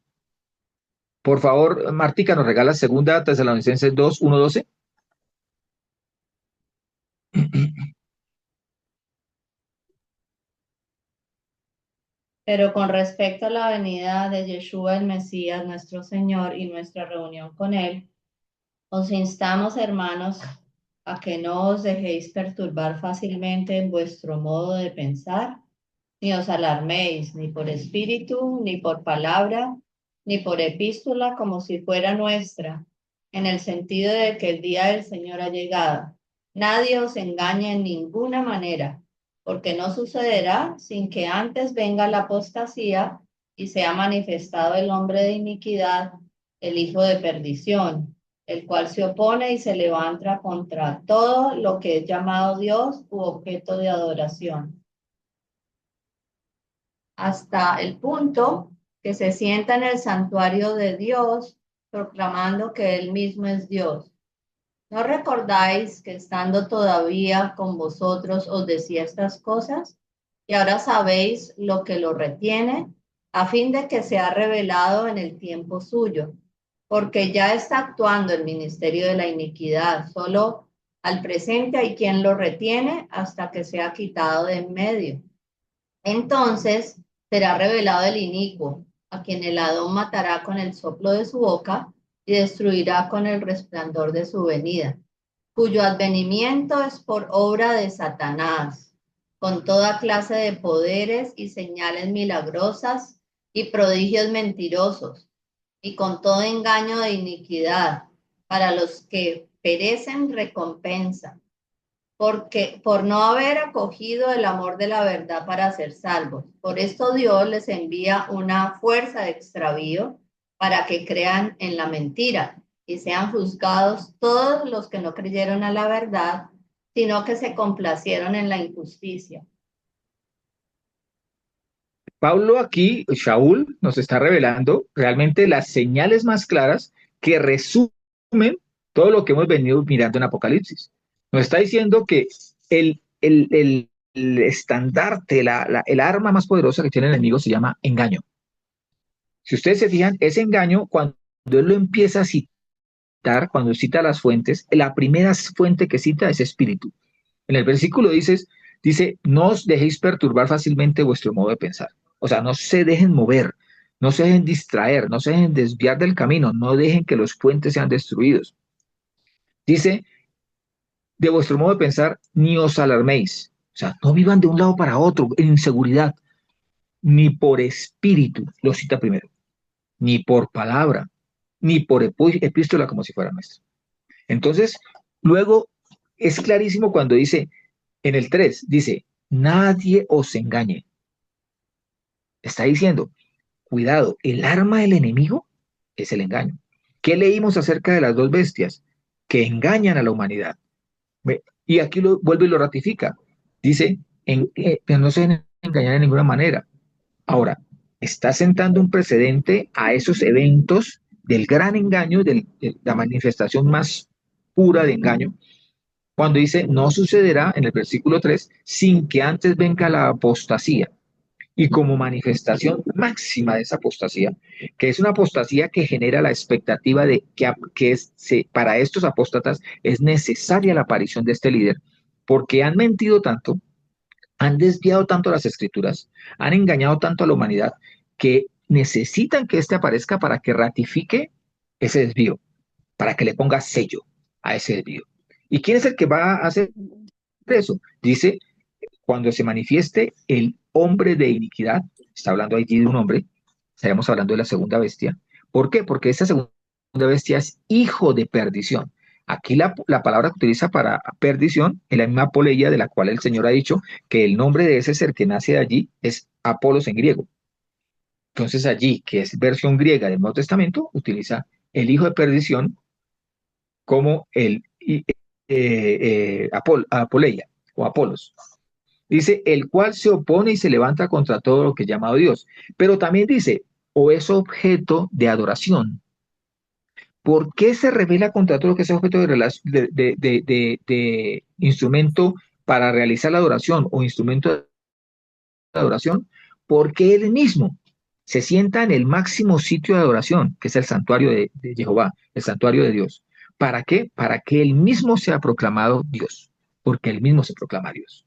Por favor, Martica, ¿nos regala segunda Tesalonicenses 2, 1, 12? Pero con respecto a la venida de Yeshua el Mesías, nuestro Señor, y nuestra reunión con Él, os instamos, hermanos, a que no os dejéis perturbar fácilmente en vuestro modo de pensar, ni os alarméis, ni por espíritu, ni por palabra, ni por epístola, como si fuera nuestra, en el sentido de que el día del Señor ha llegado. Nadie os engañe en ninguna manera, porque no sucederá sin que antes venga la apostasía y sea manifestado el hombre de iniquidad, el hijo de perdición, el cual se opone y se levanta contra todo lo que es llamado Dios u objeto de adoración, hasta el punto que se sienta en el santuario de Dios, proclamando que Él mismo es Dios. ¿No recordáis que estando todavía con vosotros os decía estas cosas? Y ahora sabéis lo que lo retiene, a fin de que sea revelado en el tiempo suyo, porque ya está actuando el ministerio de la iniquidad. Solo al presente hay quien lo retiene hasta que sea quitado de en medio. Entonces será revelado el inicuo, a quien el Adón matará con el soplo de su boca y destruirá con el resplandor de su venida, cuyo advenimiento es por obra de Satanás, con toda clase de poderes y señales milagrosas y prodigios mentirosos, y con todo engaño de iniquidad, para los que perecen recompensa, porque por no haber acogido el amor de la verdad para ser salvos. Por esto Dios les envía una fuerza de extravío para que crean en la mentira, y sean juzgados todos los que no creyeron a la verdad, sino que se complacieron en la injusticia. Pablo aquí, Shaul, nos está revelando realmente las señales más claras que resumen todo lo que hemos venido mirando en Apocalipsis. Nos está diciendo que el estandarte, el arma más poderosa que tiene el enemigo se llama engaño. Si ustedes se fijan, ese engaño, cuando él lo empieza a citar, cuando cita las fuentes, la primera fuente que cita es espíritu. En el versículo dice, no os dejéis perturbar fácilmente vuestro modo de pensar. O sea, no se dejen mover, no se dejen distraer, no se dejen desviar del camino, no dejen que los puentes sean destruidos. Dice, de vuestro modo de pensar, ni os alarméis. O sea, no vivan de un lado para otro en inseguridad, ni por espíritu, lo cita primero, ni por palabra, ni por epístola como si fuera nuestra. Entonces, luego es clarísimo cuando dice, en el 3, dice, nadie os engañe. Está diciendo, cuidado, el arma del enemigo es el engaño. ¿Qué leímos acerca de las dos bestias? Que engañan a la humanidad. Y aquí lo vuelve y lo ratifica. Dice, que no se deben engañar de ninguna manera. Ahora, está sentando un precedente a esos eventos del gran engaño, de la manifestación más pura de engaño, cuando dice, no sucederá en el versículo 3, sin que antes venga la apostasía. Y como manifestación máxima de esa apostasía, que es una apostasía que genera la expectativa de para estos apóstatas es necesaria la aparición de este líder, porque han mentido tanto, han desviado tanto las escrituras, han engañado tanto a la humanidad, que necesitan que éste aparezca para que ratifique ese desvío, para que le ponga sello a ese desvío. ¿Y quién es el que va a hacer eso? Dice, cuando se manifieste el hombre de iniquidad, está hablando allí de un hombre, estaremos hablando de la segunda bestia. ¿Por qué? Porque esta segunda bestia es hijo de perdición. Aquí la palabra que utiliza para perdición es la misma apoleia de la cual el Señor ha dicho que el nombre de ese ser que nace de allí es Apolos en griego. Entonces allí, que es versión griega del Nuevo Testamento, utiliza el hijo de perdición como apoleia o Apolos. Dice, el cual se opone y se levanta contra todo lo que es llamado Dios. Pero también dice, o es objeto de adoración. ¿Por qué se revela contra todo lo que es objeto de instrumento para realizar la adoración o instrumento de adoración? Porque él mismo se sienta en el máximo sitio de adoración, que es el santuario de Jehová, el santuario de Dios. ¿Para qué? Para que él mismo sea proclamado Dios, porque él mismo se proclama Dios.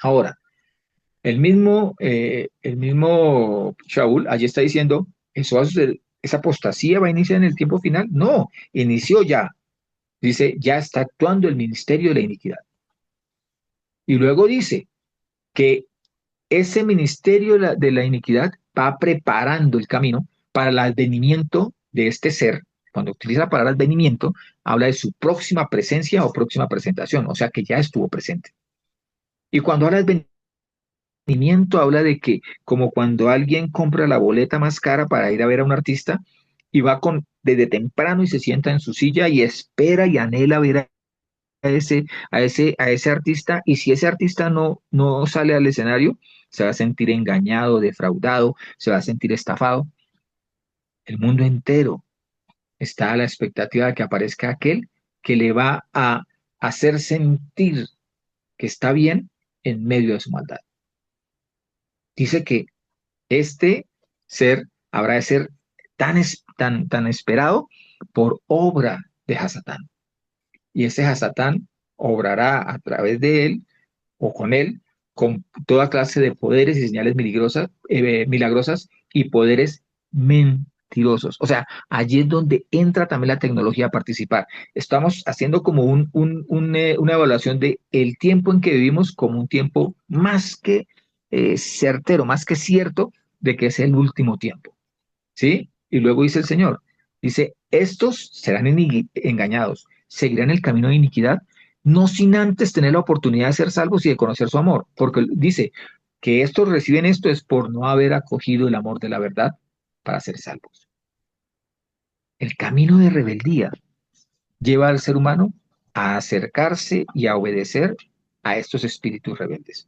Ahora, el mismo Shaul allí está diciendo, eso va a suceder, esa apostasía va a iniciar en el tiempo final. No, inició ya. Dice, ya está actuando el ministerio de la iniquidad. Y luego dice que ese ministerio de la iniquidad va preparando el camino para el advenimiento de este ser. Cuando utiliza la palabra advenimiento, habla de su próxima presencia o próxima presentación, o sea que ya estuvo presente. Y cuando habla de habla de que como cuando alguien compra la boleta más cara para ir a ver a un artista y va desde temprano y se sienta en su silla y espera y anhela ver a ese artista, y si ese artista no sale al escenario, se va a sentir engañado, defraudado, se va a sentir estafado. El mundo entero está a la expectativa de que aparezca aquel que le va a hacer sentir que está bien en medio de su maldad. Dice que este ser habrá de ser tan esperado por obra de Hasatán. Y ese Hasatán obrará a través de él o con él, con toda clase de poderes y señales milagrosas y poderes mentirosos. O sea, allí es donde entra también la tecnología a participar. Estamos haciendo como una evaluación de el tiempo en que vivimos como un tiempo más que certero, más que cierto de que es el último tiempo. ¿Sí? Y luego dice el Señor, dice, estos serán engañados, seguirán el camino de iniquidad, no sin antes tener la oportunidad de ser salvos y de conocer su amor, porque dice que estos reciben esto es por no haber acogido el amor de la verdad para ser salvos. El camino de rebeldía lleva al ser humano a acercarse y a obedecer a estos espíritus rebeldes.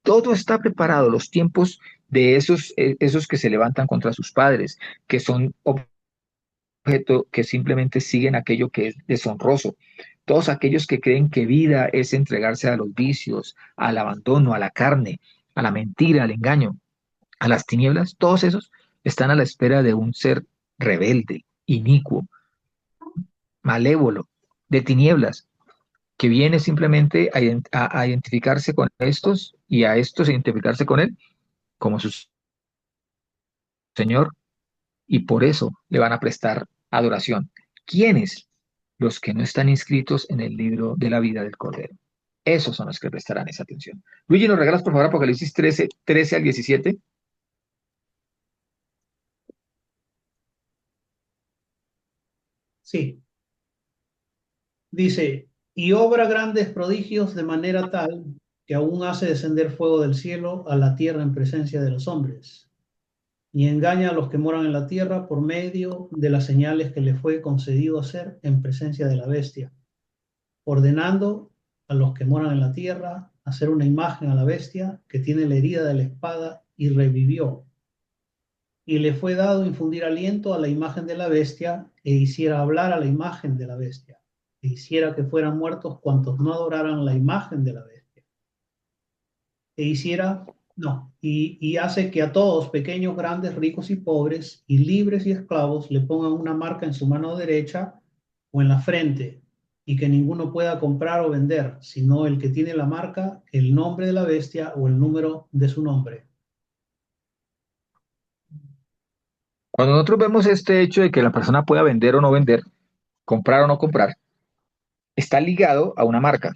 Todo está preparado, los tiempos de esos que se levantan contra sus padres, que son objeto, que simplemente siguen aquello que es deshonroso. Todos aquellos que creen que vida es entregarse a los vicios, al abandono, a la carne, a la mentira, al engaño, a las tinieblas, todos esos están a la espera de un ser rebelde, inicuo, malévolo, de tinieblas, que viene simplemente a identificarse con estos y a estos identificarse con él como su Señor, y por eso le van a prestar adoración. ¿Quiénes? Los que no están inscritos en el libro de la vida del Cordero. Esos son los que prestarán esa atención. Luigi, ¿nos regalas por favor Apocalipsis 13 al 17? Sí, dice, y obra grandes prodigios de manera tal que aún hace descender fuego del cielo a la tierra en presencia de los hombres, y engaña a los que moran en la tierra por medio de las señales que le fue concedido hacer en presencia de la bestia, ordenando a los que moran en la tierra hacer una imagen a la bestia que tiene la herida de la espada y revivió. Y le fue dado infundir aliento a la imagen de la bestia e hiciera hablar a la imagen de la bestia, e hiciera que fueran muertos cuantos no adoraran la imagen de la bestia. E hiciera, no, y hace que a todos, pequeños, grandes, ricos y pobres, y libres y esclavos, le pongan una marca en su mano derecha o en la frente, y que ninguno pueda comprar o vender, sino el que tiene la marca, el nombre de la bestia o el número de su nombre. Cuando nosotros vemos este hecho de que la persona pueda vender o no vender, comprar o no comprar, está ligado a una marca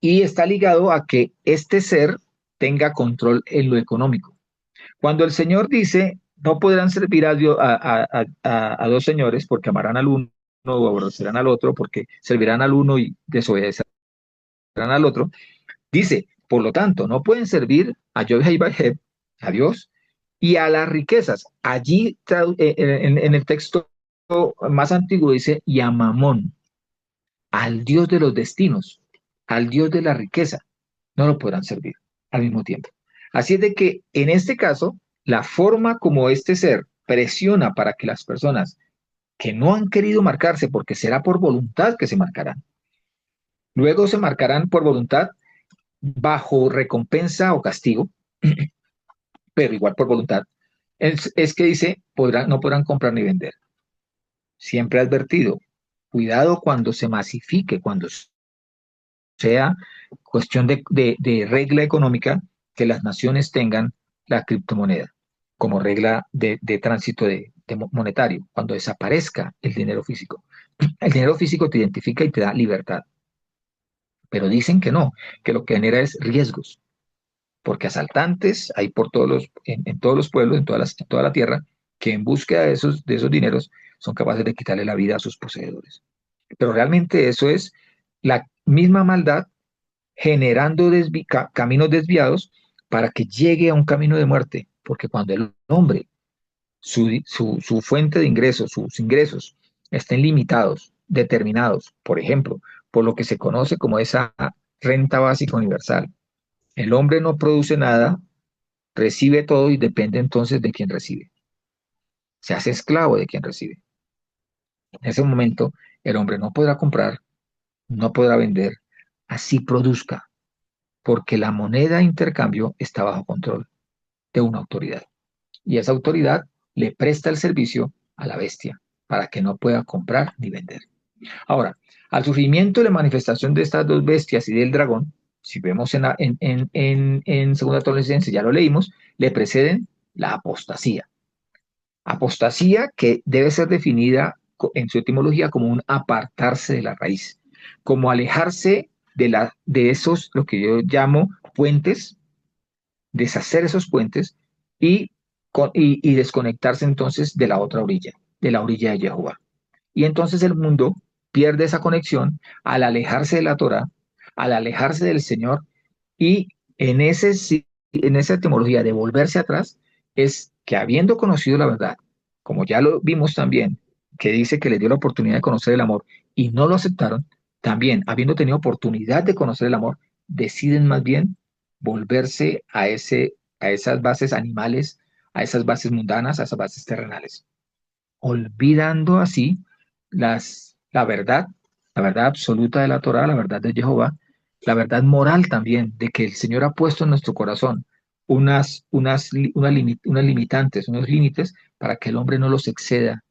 y está ligado a que este ser tenga control en lo económico. Cuando el Señor dice, no podrán servir a dos señores porque amarán al uno o aborrecerán al otro, porque servirán al uno y desobedecerán al otro, dice, por lo tanto, no pueden servir a Yod-Heh-Vav-Heh, a Dios, y a las riquezas. Allí en el texto más antiguo dice, y a Mamón, al Dios de los destinos, al Dios de la riqueza, no lo podrán servir al mismo tiempo. Así es de que en este caso, la forma como este ser presiona para que las personas que no han querido marcarse, porque será por voluntad que se marcarán, luego se marcarán por voluntad bajo recompensa o castigo, pero igual por voluntad, es que dice, no podrán comprar ni vender. Siempre he advertido, cuidado cuando se masifique, cuando sea cuestión de regla económica, que las naciones tengan la criptomoneda como regla de tránsito monetario, cuando desaparezca el dinero físico. El dinero físico te identifica y te da libertad, pero dicen que no, que lo que genera es riesgos, porque asaltantes hay por en todos los pueblos, en toda la tierra, que en búsqueda de esos dineros son capaces de quitarle la vida a sus poseedores. Pero realmente eso es la misma maldad generando caminos desviados para que llegue a un camino de muerte, porque cuando el hombre, su fuente de ingresos, sus ingresos estén limitados, determinados, por ejemplo, por lo que se conoce como esa renta básica universal, el hombre no produce nada, recibe todo y depende entonces de quien recibe. Se hace esclavo de quien recibe. En ese momento, el hombre no podrá comprar, no podrá vender, así produzca, porque la moneda de intercambio está bajo control de una autoridad. Y esa autoridad le presta el servicio a la bestia para que no pueda comprar ni vender. Ahora, al surgimiento y la manifestación de estas dos bestias y del dragón, si vemos en Segunda Tesalonicenses, ya lo leímos, le preceden la apostasía. Apostasía que debe ser definida en su etimología como un apartarse de la raíz, como alejarse de esos, lo que yo llamo puentes, deshacer esos puentes y, y desconectarse entonces de la otra orilla, de la orilla de Jehová. Y entonces el mundo pierde esa conexión al alejarse de la Torah, al alejarse del Señor, y en esa etimología de volverse atrás es que habiendo conocido la verdad, como ya lo vimos también que dice que les dio la oportunidad de conocer el amor y no lo aceptaron, también, habiendo tenido oportunidad de conocer el amor, deciden más bien volverse a esas bases animales, a esas bases mundanas, a esas bases terrenales, olvidando así la verdad, la verdad absoluta de la Torá, la verdad de Jehová, la verdad moral también, de que el Señor ha puesto en nuestro corazón unas limitantes, unos límites para que el hombre no los exceda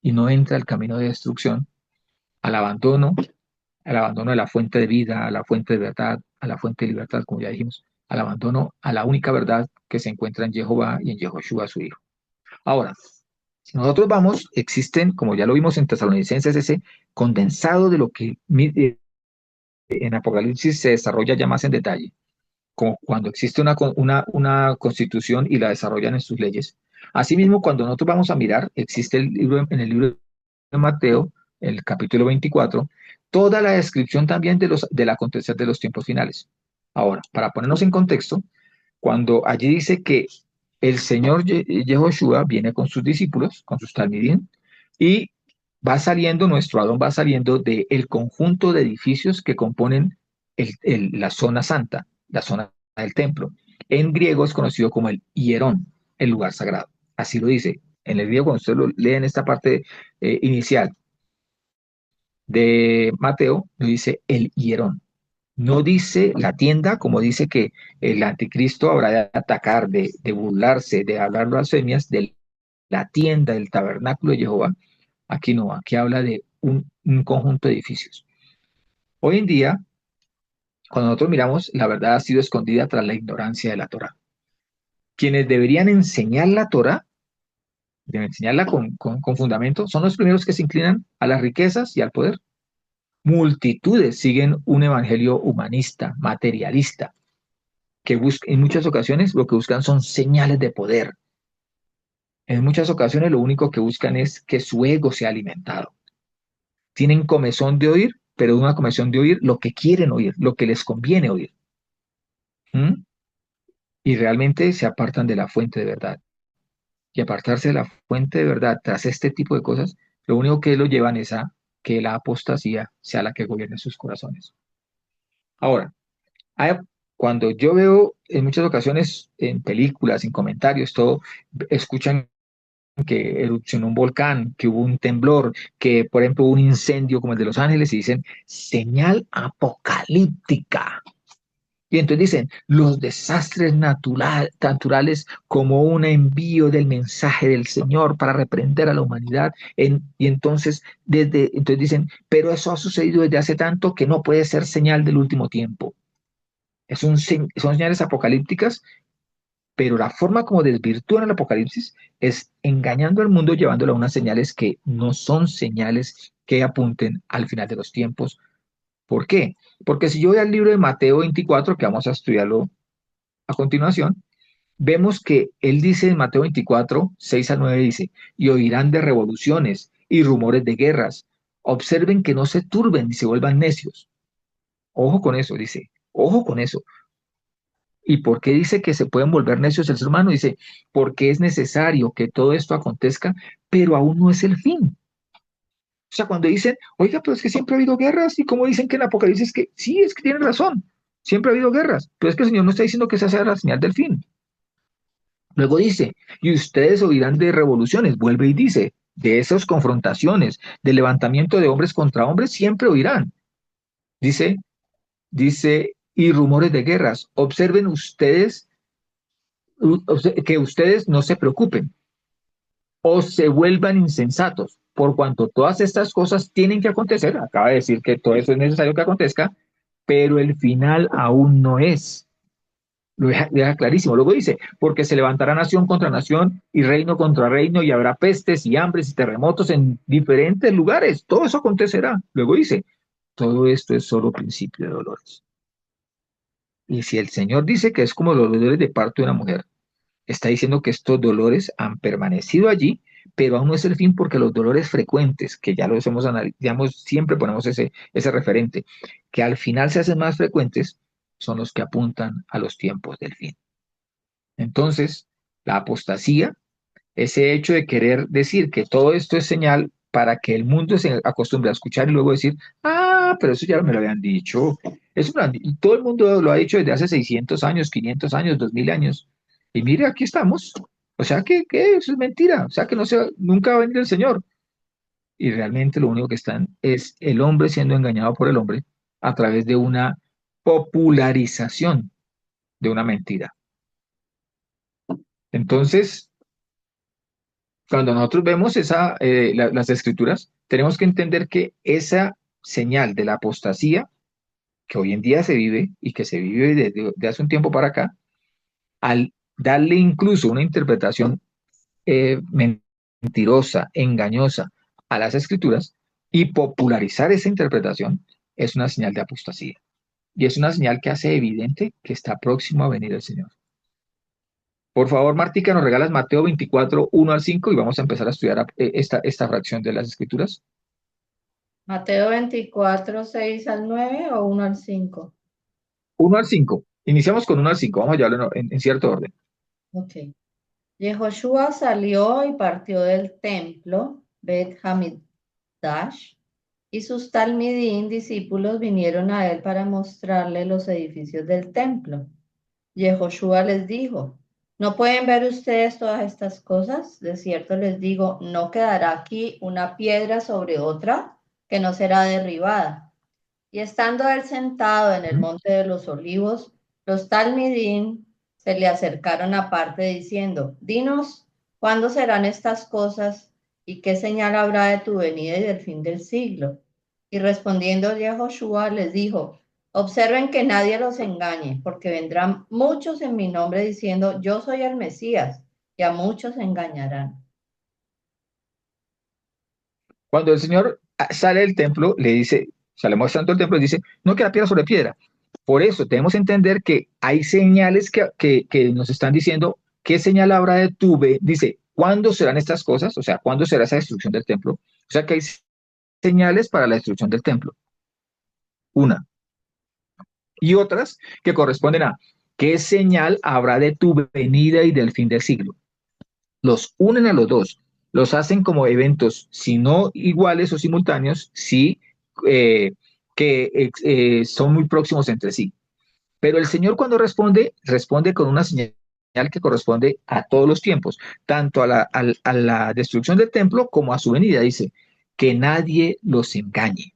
y no entre al camino de destrucción, al abandono, al abandono de la fuente de vida, a la fuente de verdad, a la fuente de libertad, como ya dijimos, al abandono a la única verdad que se encuentra en Jehová y en Yehoshua, su Hijo. Ahora, si nosotros vamos, existen, como ya lo vimos en Tesalonicenses, ese condensado de lo que en Apocalipsis se desarrolla ya más en detalle, como cuando existe una constitución y la desarrollan en sus leyes. Asimismo, cuando nosotros vamos a mirar, existe en el libro de Mateo, el capítulo 24, toda la descripción también del acontecer de los tiempos finales. Ahora, para ponernos en contexto, cuando allí dice que el Señor Yehoshua viene con sus discípulos, con sus talmidim, y va saliendo, nuestro Adón va saliendo del conjunto de edificios que componen la zona santa, la zona del templo. En griego es conocido como el hierón, el lugar sagrado. Así lo dice. En el griego, cuando ustedes lo leen esta parte inicial de Mateo, lo dice el hierón. No dice la tienda, como dice que el anticristo habrá de atacar, de burlarse, de hablar blasfemias de la tienda, del tabernáculo de Jehová. Aquí no, aquí habla de un conjunto de edificios. Hoy en día, cuando nosotros miramos, la verdad ha sido escondida tras la ignorancia de la Torah. Quienes deberían enseñar la Torah, deben enseñarla con fundamento, son los primeros que se inclinan a las riquezas y al poder. Multitudes siguen un evangelio humanista, materialista, que en muchas ocasiones lo que buscan son señales de poder. En muchas ocasiones lo único que buscan es que su ego sea alimentado. Tienen comezón de oír, pero una comezón de oír lo que quieren oír, lo que les conviene oír. ¿Mm? Y realmente se apartan de la fuente de verdad. Y apartarse de la fuente de verdad tras este tipo de cosas, lo único que lo llevan es a que la apostasía sea la que gobierne sus corazones. Ahora, hay- cuando yo veo en muchas ocasiones en películas, en comentarios, todo, escuchan que erupcionó un volcán, que hubo un temblor, que por ejemplo hubo un incendio como el de Los Ángeles y dicen señal apocalíptica. Y entonces dicen los desastres naturales como un envío del mensaje del Señor para reprender a la humanidad. Y entonces, entonces dicen, pero eso ha sucedido desde hace tanto que no puede ser señal del último tiempo. Son señales apocalípticas, pero la forma como desvirtúan el Apocalipsis es engañando al mundo, llevándolo a unas señales que no son señales que apunten al final de los tiempos. ¿Por qué? Porque si yo voy al libro de Mateo 24, que vamos a estudiarlo a continuación, vemos que él dice en Mateo 24, 6 al 9, dice, y oirán de revoluciones y rumores de guerras. Observen que no se turben ni se vuelvan necios. Ojo con eso, dice, ojo con eso. ¿Y por qué dice que se pueden volver necios el ser humano? Dice, porque es necesario que todo esto acontezca, pero aún no es el fin. O sea, cuando dicen, oiga, pero es que siempre ha habido guerras, y como dicen que en Apocalipsis, que sí, es que tienen razón, siempre ha habido guerras, pero es que el Señor no está diciendo que esa sea la señal del fin. Luego dice, y ustedes oirán de revoluciones, vuelve y dice, de esas confrontaciones, de levantamiento de hombres contra hombres, siempre oirán. Dice, y rumores de guerras. Observen ustedes que ustedes no se preocupen o se vuelvan insensatos, por cuanto todas estas cosas tienen que acontecer. Acaba de decir que todo eso es necesario que acontezca, pero el final aún no es. Lo deja clarísimo. Luego dice, porque se levantará nación contra nación y reino contra reino y habrá pestes y hambres y terremotos en diferentes lugares. Todo eso acontecerá. Luego dice, todo esto es solo principio de dolores. Y si el Señor dice que es como los dolores de parto de una mujer, está diciendo que estos dolores han permanecido allí, pero aún no es el fin porque los dolores frecuentes, que ya los hemos analizado, siempre ponemos ese referente, que al final se hacen más frecuentes, son los que apuntan a los tiempos del fin. Entonces, la apostasía, ese hecho de querer decir que todo esto es señal para que el mundo se acostumbre a escuchar y luego decir, ah, pero eso ya me lo habían dicho. Eso todo el mundo lo ha dicho desde hace 600 años, 500 años, 2000 años. Y mire, aquí estamos. O sea que eso es mentira. O sea que nunca va a venir el Señor. Y realmente lo único que están es el hombre siendo engañado por el hombre a través de una popularización de una mentira. Entonces, cuando nosotros vemos las escrituras, tenemos que entender que esa señal de la apostasía, que hoy en día se vive y que se vive de hace un tiempo para acá, al darle incluso una interpretación mentirosa, engañosa a las escrituras y popularizar esa interpretación, es una señal de apostasía. Y es una señal que hace evidente que está próximo a venir el Señor. Por favor, Martica, nos regalas Mateo 24, 1 al 5 y vamos a empezar a estudiar esta fracción de las Escrituras. Mateo 24, 6 al 9 o 1 al 5. 1 al 5. Iniciamos con 1 al 5. Vamos a llevarlo en cierto orden. Ok. Yehoshua salió y partió del templo, Bet Hamikdash, y sus talmidín discípulos vinieron a él para mostrarle los edificios del templo. Yehoshua les dijo, ¿no pueden ver ustedes todas estas cosas? De cierto les digo, no quedará aquí una piedra sobre otra que no será derribada. Y estando él sentado en el monte de los olivos, los talmidín se le acercaron aparte diciendo, dinos, ¿cuándo serán estas cosas y qué señal habrá de tu venida y del fin del siglo? Y respondiendo Yehoshua les dijo, observen que nadie los engañe, porque vendrán muchos en mi nombre diciendo, yo soy el Mesías, y a muchos engañarán. Cuando el Señor sale del templo, le dice, sale mostrando el templo, dice, no queda piedra sobre piedra. Por eso tenemos que entender que hay señales que nos están diciendo, ¿qué señal habrá de dice, ¿cuándo serán estas cosas? O sea, ¿cuándo será esa destrucción del templo? O sea, que hay señales para la destrucción del templo. Una. Y otras que corresponden a, ¿qué señal habrá de tu venida y del fin del siglo? Los unen a los dos, los hacen como eventos, si no iguales o simultáneos, sí son muy próximos entre sí. Pero el Señor cuando responde con una señal que corresponde a todos los tiempos, tanto a la destrucción del templo como a su venida. Dice, que nadie los engañe.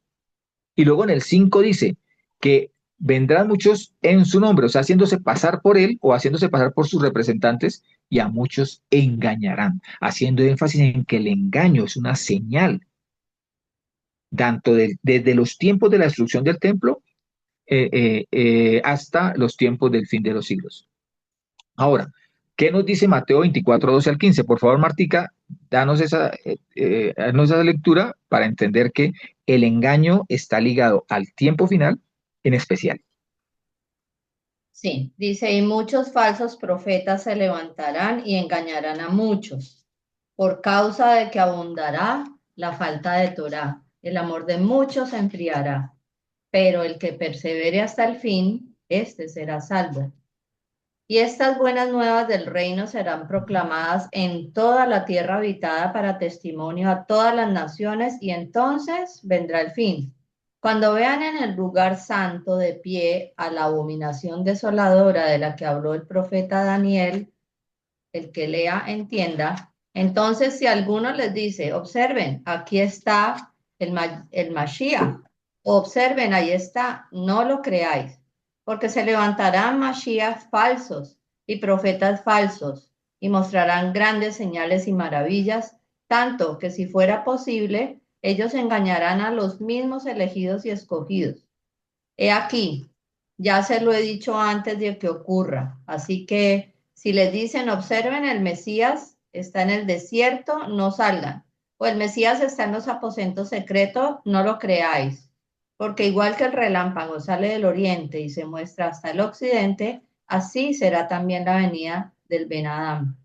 Y luego en el 5 dice que vendrán muchos en su nombre, o sea, haciéndose pasar por él o haciéndose pasar por sus representantes, y a muchos engañarán, haciendo énfasis en que el engaño es una señal, tanto desde los tiempos de la destrucción del templo hasta los tiempos del fin de los siglos. Ahora, ¿qué nos dice Mateo 24, 12 al 15? Por favor, Martica, danos esa lectura para entender que el engaño está ligado al tiempo final en especial. Sí, dice, y muchos falsos profetas se levantarán y engañarán a muchos, por causa de que abundará la falta de Torá. El amor de muchos se enfriará, pero el que persevere hasta el fin, este será salvo. Y estas buenas nuevas del reino serán proclamadas en toda la tierra habitada para testimonio a todas las naciones, y entonces vendrá el fin. Cuando vean en el lugar santo de pie a la abominación desoladora de la que habló el profeta Daniel, el que lea entienda, entonces si alguno les dice, observen, aquí está el Mashiach, observen, ahí está, no lo creáis, porque se levantarán Mashiach falsos y profetas falsos y mostrarán grandes señales y maravillas, tanto que si fuera posible, ellos engañarán a los mismos elegidos y escogidos. He aquí, ya se lo he dicho antes de que ocurra, así que si les dicen, observen, el Mesías está en el desierto, no salgan, o el Mesías está en los aposentos secretos, no lo creáis, porque igual que el relámpago sale del oriente y se muestra hasta el occidente, así será también la venida del Ben Adam.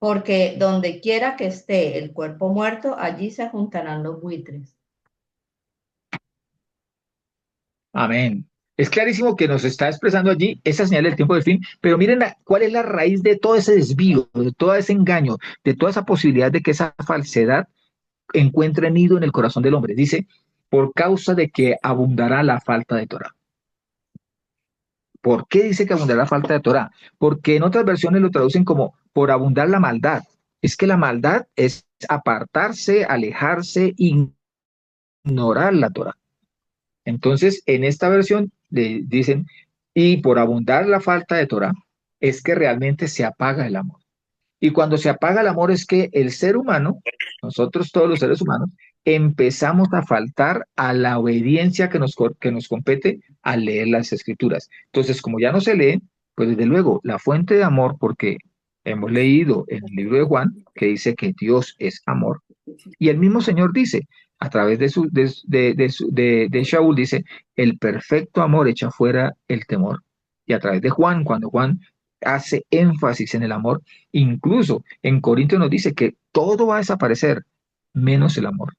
Porque donde quiera que esté el cuerpo muerto, allí se juntarán los buitres. Amén. Es clarísimo que nos está expresando allí esa señal del tiempo del fin, pero miren cuál es la raíz de todo ese desvío, de todo ese engaño, de toda esa posibilidad de que esa falsedad encuentra nido en el corazón del hombre. Dice, por causa de que abundará la falta de Torah. ¿Por qué dice que abundará la falta de Torah? Porque en otras versiones lo traducen como por abundar la maldad. Es que la maldad es apartarse, alejarse, ignorar la Torah. Entonces, en esta versión dicen, y por abundar la falta de Torah, es que realmente se apaga el amor. Y cuando se apaga el amor es que el ser humano, nosotros todos los seres humanos, empezamos a faltar a la obediencia que nos compete al leer las escrituras. Entonces, como ya no se leen, pues desde luego la fuente de amor, porque hemos leído en el libro de Juan que dice que Dios es amor, y el mismo Señor dice, a través de Shaul, dice, el perfecto amor echa fuera el temor. Y a través de Juan, cuando Juan hace énfasis en el amor, incluso en Corintios nos dice que todo va a desaparecer, menos el amor.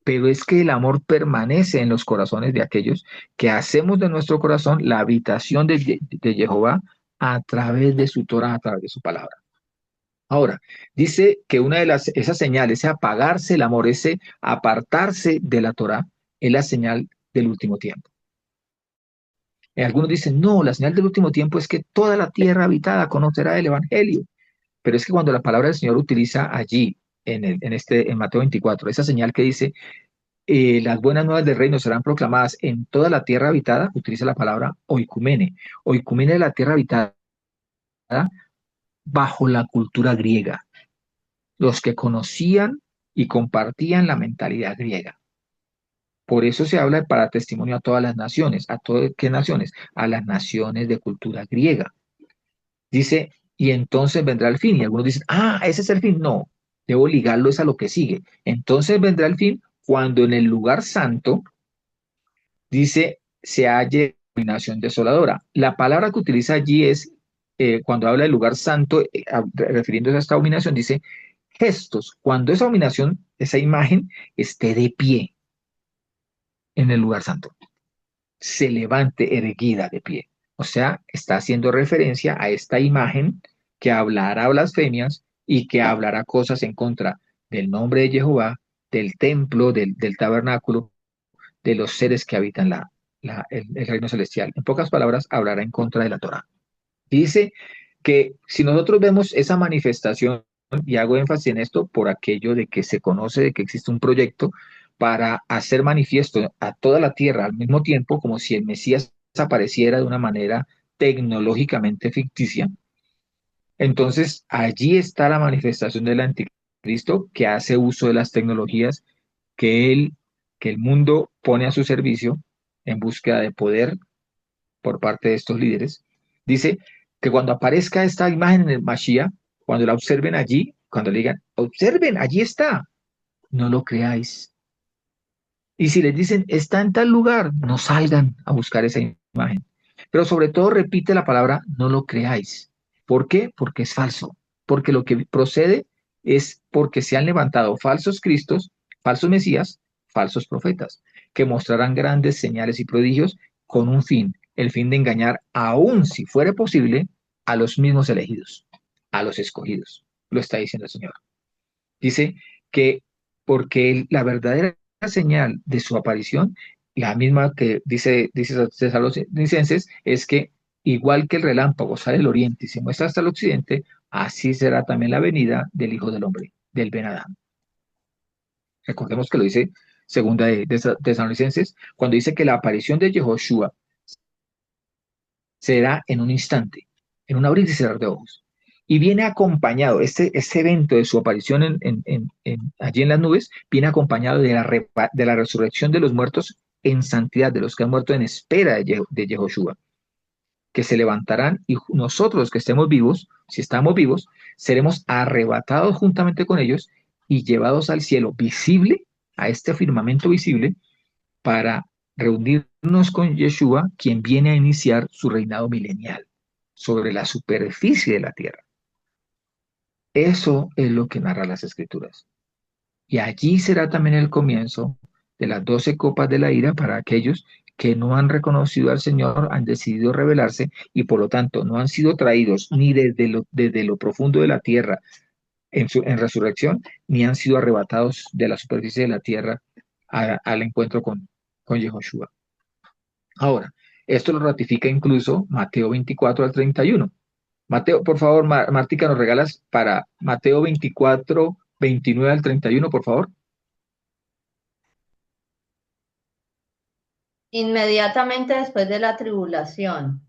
Pero es que el amor permanece en los corazones de aquellos que hacemos de nuestro corazón la habitación de Jehová a través de su Torah, a través de su palabra. Ahora, dice que una de esas señales, ese apagarse el amor, ese apartarse de la Torá, es la señal del último tiempo. Algunos dicen, no, la señal del último tiempo es que toda la tierra habitada conocerá el Evangelio. Pero es que cuando la palabra del Señor utiliza allí, en Mateo 24, esa señal que dice, las buenas nuevas del reino serán proclamadas en toda la tierra habitada, utiliza la palabra oikumene. Oikumene es la tierra habitada bajo la cultura griega, los que conocían y compartían la mentalidad griega. Por eso se habla para testimonio a todas las naciones. ¿A todas qué naciones? A las naciones de cultura griega. Dice, y entonces vendrá el fin. Y algunos dicen, ese es el fin. No, debo ligarlo es a lo que sigue. Entonces vendrá el fin cuando en el lugar santo, dice, se halle abominación desoladora. La palabra que utiliza allí es, cuando habla del lugar santo, refiriéndose a esta abominación, dice, gestos, cuando esa abominación, esa imagen, esté de pie en el lugar santo, se levante erguida de pie. O sea, está haciendo referencia a esta imagen que hablará blasfemias y que hablará cosas en contra del nombre de Jehová, del templo, del tabernáculo, de los seres que habitan el reino celestial. En pocas palabras, hablará en contra de la Torah. Dice que si nosotros vemos esa manifestación, y hago énfasis en esto por aquello de que se conoce de que existe un proyecto para hacer manifiesto a toda la tierra al mismo tiempo, como si el Mesías apareciera de una manera tecnológicamente ficticia. Entonces, allí está la manifestación del anticristo que hace uso de las tecnologías que el mundo pone a su servicio en búsqueda de poder por parte de estos líderes. Dice que cuando aparezca esta imagen en el Mashiach, cuando la observen allí, cuando le digan, observen, allí está, no lo creáis. Y si les dicen, está en tal lugar, no salgan a buscar esa imagen. Pero sobre todo repite la palabra, no lo creáis. ¿Por qué? Porque es falso. Porque lo que procede es porque se han levantado falsos cristos, falsos mesías, falsos profetas, que mostrarán grandes señales y prodigios con un fin, el fin de engañar, aún si fuera posible, a los mismos elegidos, a los escogidos. Lo está diciendo el Señor. Dice que porque la verdadera señal de su aparición, la misma que dice Tesalonicenses, es que igual que el relámpago sale del oriente y se muestra hasta el occidente, así será también la venida del Hijo del Hombre, del Ben Adán. Recordemos que lo dice segunda de Tesalonicenses, cuando dice que la aparición de Yehoshua será en un instante, en un abrir y cerrar de ojos. Y viene acompañado, este evento de su aparición allí en las nubes, viene acompañado de la resurrección de los muertos en santidad, de los que han muerto en espera de Yehoshua, que se levantarán y nosotros que estemos vivos, si estamos vivos, seremos arrebatados juntamente con ellos y llevados al cielo visible, a este firmamento visible, para reunirnos con Yeshua, quien viene a iniciar su reinado milenial sobre la superficie de la tierra. Eso es lo que narra las Escrituras. Y allí será también el comienzo de las 12 copas de la ira para aquellos que no han reconocido al Señor, han decidido rebelarse y por lo tanto no han sido traídos ni desde lo profundo de la tierra en resurrección, ni han sido arrebatados de la superficie de la tierra al encuentro con Yehoshua. Ahora, esto lo ratifica incluso Mateo 24 al 31. Mateo, por favor, Martica, nos regalas para Mateo 24, 29 al 31, por favor. Inmediatamente después de la tribulación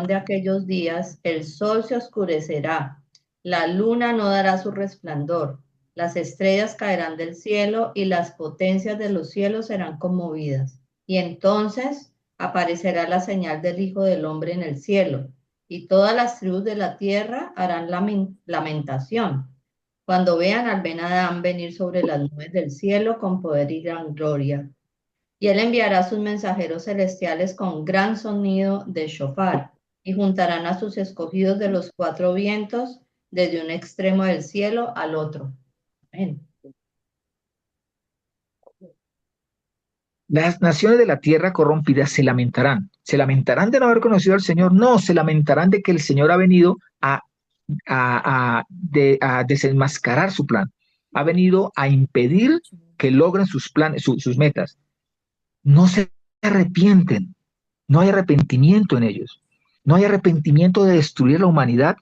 de aquellos días, el sol se oscurecerá, la luna no dará su resplandor, las estrellas caerán del cielo y las potencias de los cielos serán conmovidas. Y entonces aparecerá la señal del Hijo del Hombre en el cielo, y todas las tribus de la tierra harán lamentación cuando vean al Ben Adán venir sobre las nubes del cielo con poder y gran gloria. Y él enviará sus mensajeros celestiales con gran sonido de shofar, y juntarán a sus escogidos de los cuatro vientos, desde un extremo del cielo al otro. Amén. Las naciones de la tierra corrompidas se lamentarán de no haber conocido al Señor, no, se lamentarán de que el Señor ha venido a desenmascarar su plan, ha venido a impedir que logren sus planes, sus metas. No se arrepienten, no hay arrepentimiento en ellos, no hay arrepentimiento de destruir la humanidad,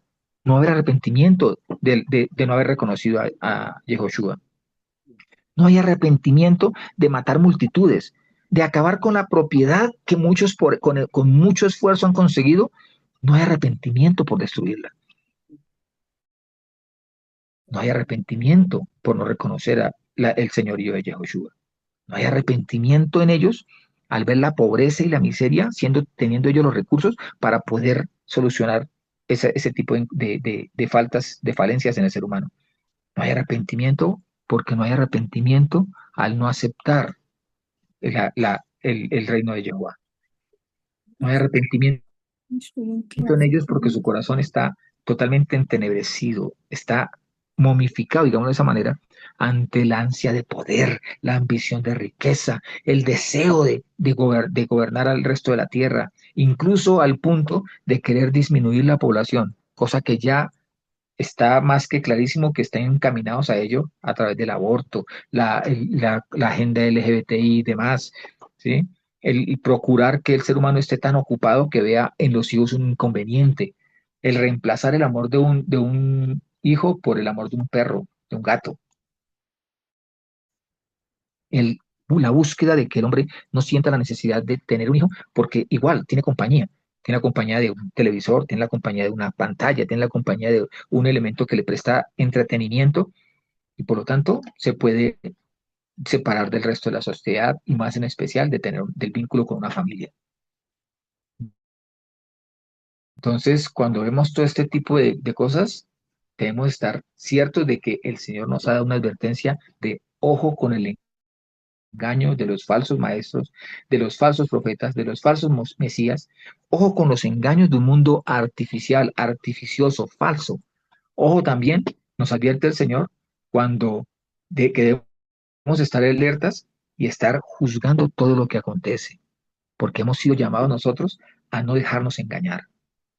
no hay arrepentimiento de no haber reconocido a Yehoshua. No hay arrepentimiento de matar multitudes, de acabar con la propiedad que muchos con mucho esfuerzo han conseguido. No hay arrepentimiento por destruirla. No hay arrepentimiento por no reconocer el señorío de Yahushua. No hay arrepentimiento en ellos al ver la pobreza y la miseria, teniendo ellos los recursos para poder solucionar ese tipo de faltas, de falencias en el ser humano. No hay arrepentimiento porque no hay arrepentimiento al no aceptar el reino de Jehová. No hay arrepentimiento en ellos porque su corazón está totalmente entenebrecido, está momificado, digamos de esa manera, ante la ansia de poder, la ambición de riqueza, el deseo de gobernar al resto de la tierra, incluso al punto de querer disminuir la población, cosa que ya está más que clarísimo que están encaminados a ello a través del aborto, la agenda LGBTI y demás, ¿sí? El procurar que el ser humano esté tan ocupado que vea en los hijos un inconveniente, el reemplazar el amor de un hijo por el amor de un perro, de un gato, la búsqueda de que el hombre no sienta la necesidad de tener un hijo porque igual tiene la compañía de un televisor, tiene la compañía de una pantalla, tiene la compañía de un elemento que le presta entretenimiento y por lo tanto se puede separar del resto de la sociedad y más en especial del vínculo con una familia. Entonces, cuando vemos todo este tipo de cosas, debemos estar ciertos de que el Señor nos ha dado una advertencia de ojo con el engaño de los falsos maestros, de los falsos profetas, de los falsos mesías. Ojo con los engaños de un mundo artificial, artificioso, falso. Ojo también, nos advierte el Señor que debemos estar alertas y estar juzgando todo lo que acontece, porque hemos sido llamados nosotros a no dejarnos engañar,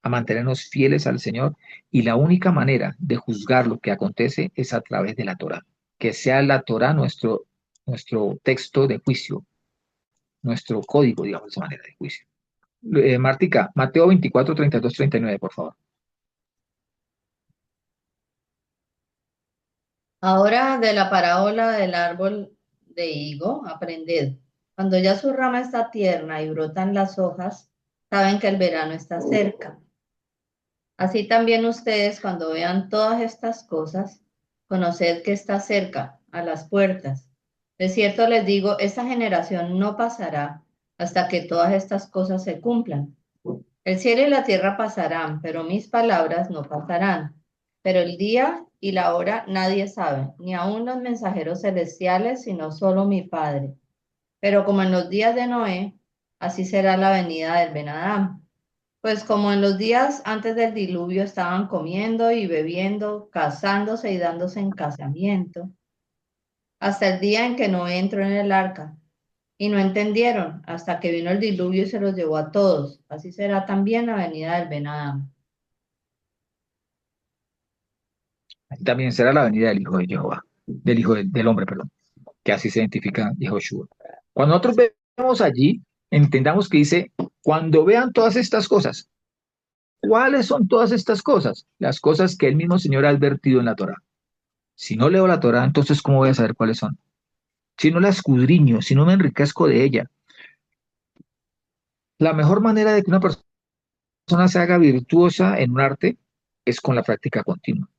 a mantenernos fieles al Señor y la única manera de juzgar lo que acontece es a través de la Torá. Que sea la Torá nuestro texto de juicio, nuestro código, digamos, de esa manera de juicio. Martica, Mateo 24, 32, 39, por favor. Ahora de la parábola del árbol de higo, aprended. Cuando ya su rama está tierna y brotan las hojas, saben que el verano está cerca. Así también ustedes, cuando vean todas estas cosas, conoced que está cerca, a las puertas. De cierto les digo, esta generación no pasará hasta que todas estas cosas se cumplan. El cielo y la tierra pasarán, pero mis palabras no pasarán. Pero el día y la hora nadie sabe, ni aun los mensajeros celestiales, sino solo mi Padre. Pero como en los días de Noé, así será la venida del Ben Adán. Pues como en los días antes del diluvio estaban comiendo y bebiendo, casándose y dándose en casamiento, hasta el día en que Noé entró en el arca. Y no entendieron hasta que vino el diluvio y se los llevó a todos. Así será también la venida del Ben Adán. también será la venida del Hijo de Jehová, del Hijo del Hombre, perdón, que así se identifica Yehoshua. Cuando nosotros vemos allí, entendamos que dice, cuando vean todas estas cosas, ¿cuáles son todas estas cosas? Las cosas que el mismo Señor ha advertido en la Torá. Si no leo la Torá, entonces ¿cómo voy a saber cuáles son? Si no la escudriño, si no me enriquezco de ella. La mejor manera de que una persona se haga virtuosa en un arte es con la práctica continua.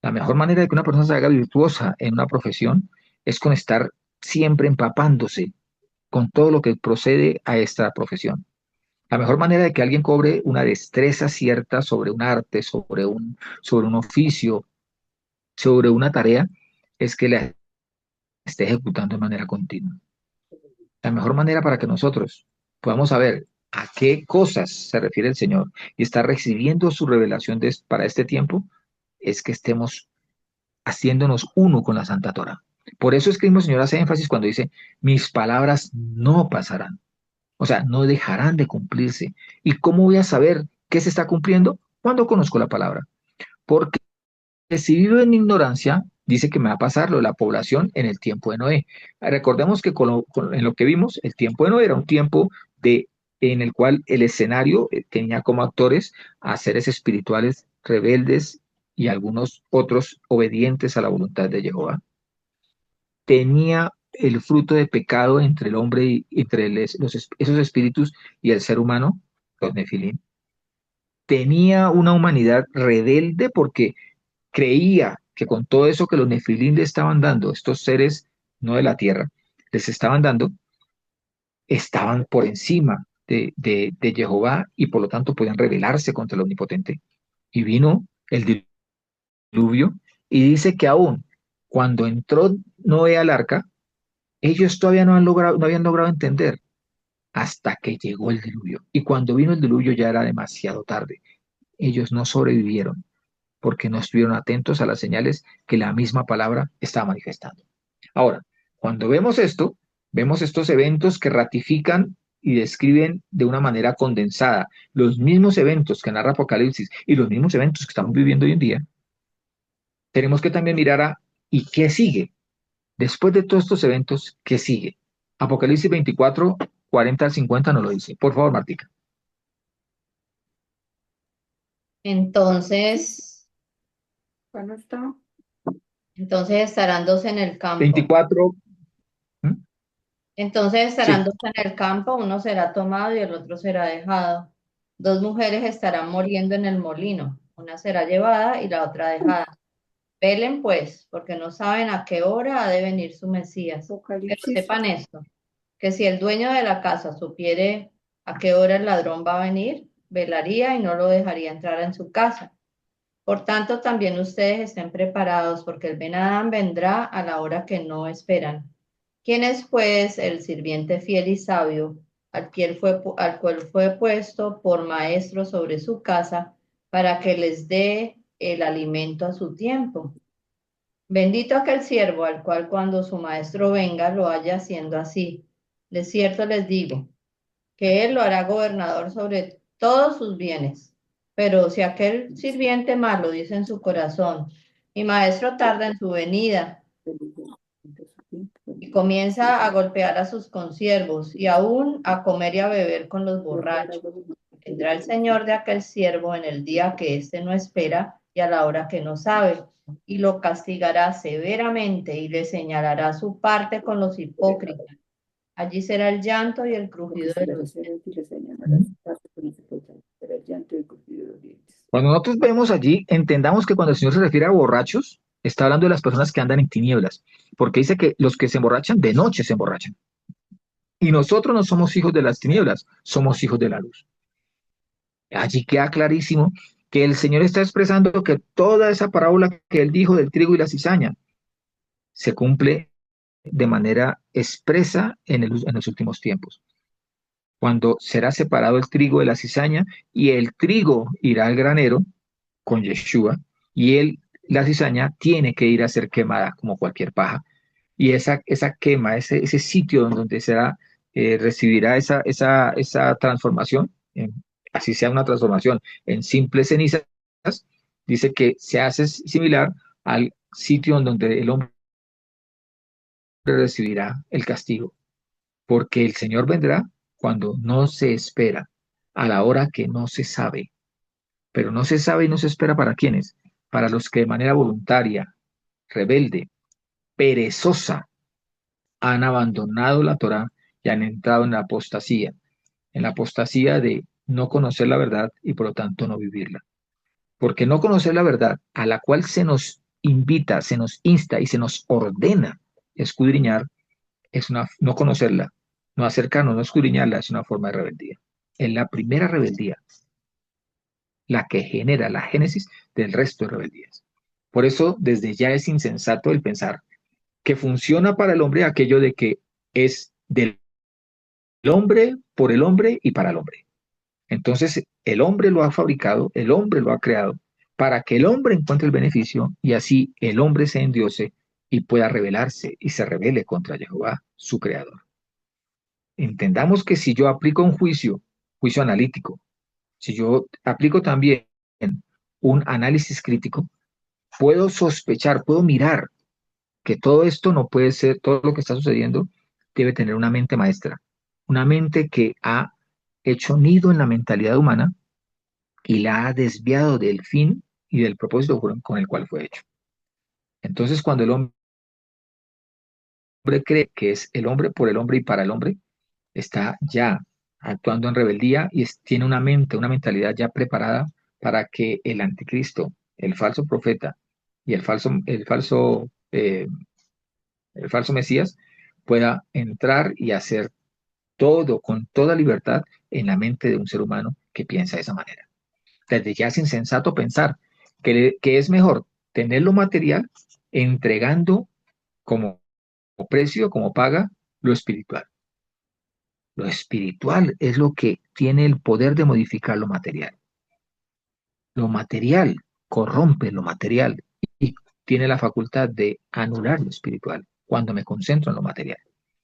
La mejor manera de que una persona se haga virtuosa en una profesión es con estar siempre empapándose con todo lo que procede a esta profesión. La mejor manera de que alguien cobre una destreza cierta sobre un arte, sobre un oficio, sobre una tarea, es que la esté ejecutando de manera continua. La mejor manera para que nosotros podamos saber a qué cosas se refiere el Señor y estar recibiendo su revelación para este tiempo es que estemos haciéndonos uno con la Santa Torah. Por eso es que el mismo Señor hace énfasis cuando dice, mis palabras no pasarán, o sea, no dejarán de cumplirse. ¿Y cómo voy a saber qué se está cumpliendo? Cuando conozco la palabra. Porque si vivo en ignorancia, dice que me va a pasar lo de la población en el tiempo de Noé. Recordemos que en lo que vimos, el tiempo de Noé era un tiempo en el cual el escenario tenía como actores a seres espirituales rebeldes y algunos otros obedientes a la voluntad de Jehová. Tenía el fruto de pecado entre el hombre y entre esos espíritus y el ser humano, los nefilim. Tenía una humanidad rebelde porque creía que con todo eso que los nefilim le estaban dando, estos seres no de la tierra, les estaban dando, estaban por encima de Jehová y por lo tanto podían rebelarse contra el Omnipotente. Y vino el diluvio y dice que aún cuando entró Noé al arca, ellos todavía no habían logrado entender hasta que llegó el diluvio. Y cuando vino el diluvio ya era demasiado tarde. Ellos no sobrevivieron porque no estuvieron atentos a las señales que la misma palabra estaba manifestando. Ahora, cuando vemos esto, vemos estos eventos que ratifican y describen de una manera condensada los mismos eventos que narra Apocalipsis y los mismos eventos que estamos viviendo hoy en día. Tenemos que también mirar ¿y qué sigue? Después de todos estos eventos, ¿qué sigue? Apocalipsis 24, 40 al 50 nos lo dice. Por favor, Martica. Entonces, ¿Cuándo está? entonces estarán dos en el campo. 24. ¿Mm? Entonces estarán Sí. dos en el campo, uno será tomado y el otro será dejado. Dos mujeres estarán muriendo en el molino, una será llevada y la otra dejada. Velen pues, porque no saben a qué hora ha de venir su Mesías. Pero Apocalipsis. sepan esto, que si el dueño de la casa supiere a qué hora el ladrón va a venir, velaría y no lo dejaría entrar en su casa. Por tanto, también ustedes estén preparados, porque el Ben Adán vendrá a la hora que no esperan. ¿Quién es, pues, el sirviente fiel y sabio, al cual fue puesto por maestro sobre su casa, para que les dé el alimento a su tiempo? Bendito aquel siervo al cual cuando su maestro venga lo haya haciendo así. De cierto les digo, que él lo hará gobernador sobre todos sus bienes. Pero si aquel sirviente malo dice en su corazón, mi maestro tarda en su venida, y comienza a golpear a sus consiervos y aún a comer y a beber con los borrachos, vendrá el señor de aquel siervo en el día que éste no espera y a la hora que no sabe, y lo castigará severamente y le señalará su parte con los hipócritas. Allí será el llanto y el crujido de los dientes. Cuando nosotros vemos allí, entendamos que cuando el Señor se refiere a borrachos, está hablando de las personas que andan en tinieblas, porque dice que los que se emborrachan de noche se emborrachan. Y nosotros no somos hijos de las tinieblas, somos hijos de la luz. Allí queda clarísimo que el Señor está expresando que toda esa parábola que él dijo del trigo y la cizaña se cumple de manera expresa en los últimos tiempos, cuando será separado el trigo de la cizaña y el trigo irá al granero con Yeshua y la cizaña tiene que ir a ser quemada como cualquier paja. Y esa quema, ese sitio donde recibirá esa transformación, así sea una transformación en simples cenizas, dice que se hace similar al sitio en donde el hombre recibirá el castigo, porque el Señor vendrá cuando no se espera, a la hora que no se sabe. Pero no se sabe y no se espera para quiénes, para los que de manera voluntaria, rebelde, perezosa, han abandonado la Torá y han entrado en la apostasía de no conocer la verdad y por lo tanto no vivirla. Porque no conocer la verdad a la cual se nos invita, se nos insta y se nos ordena escudriñar, es una, no conocerla, no acercarnos, no escudriñarla, es una forma de rebeldía. Es la primera rebeldía, la que genera la génesis del resto de rebeldías. Por eso, desde ya es insensato el pensar que funciona para el hombre aquello de que es del hombre, por el hombre y para el hombre. Entonces, el hombre lo ha fabricado, el hombre lo ha creado, para que el hombre encuentre el beneficio y así el hombre se endiose y pueda rebelarse y se rebele contra Jehová, su creador. Entendamos que si yo aplico un juicio analítico, si yo aplico también un análisis crítico, puedo sospechar, puedo mirar que todo esto no puede ser, todo lo que está sucediendo debe tener una mente maestra, una mente que ha hecho nido en la mentalidad humana y la ha desviado del fin y del propósito con el cual fue hecho. Entonces, cuando el hombre cree que es el hombre por el hombre y para el hombre, está ya actuando en rebeldía y tiene una mente, una mentalidad ya preparada para que el anticristo, el falso profeta y el falso Mesías pueda entrar y hacer todo con toda libertad en la mente de un ser humano que piensa de esa manera. Desde ya es insensato pensar que es mejor tener lo material entregando como precio, como paga, lo espiritual. Lo espiritual es lo que tiene el poder de modificar lo material. Lo material corrompe lo material y tiene la facultad de anular lo espiritual cuando me concentro en lo material.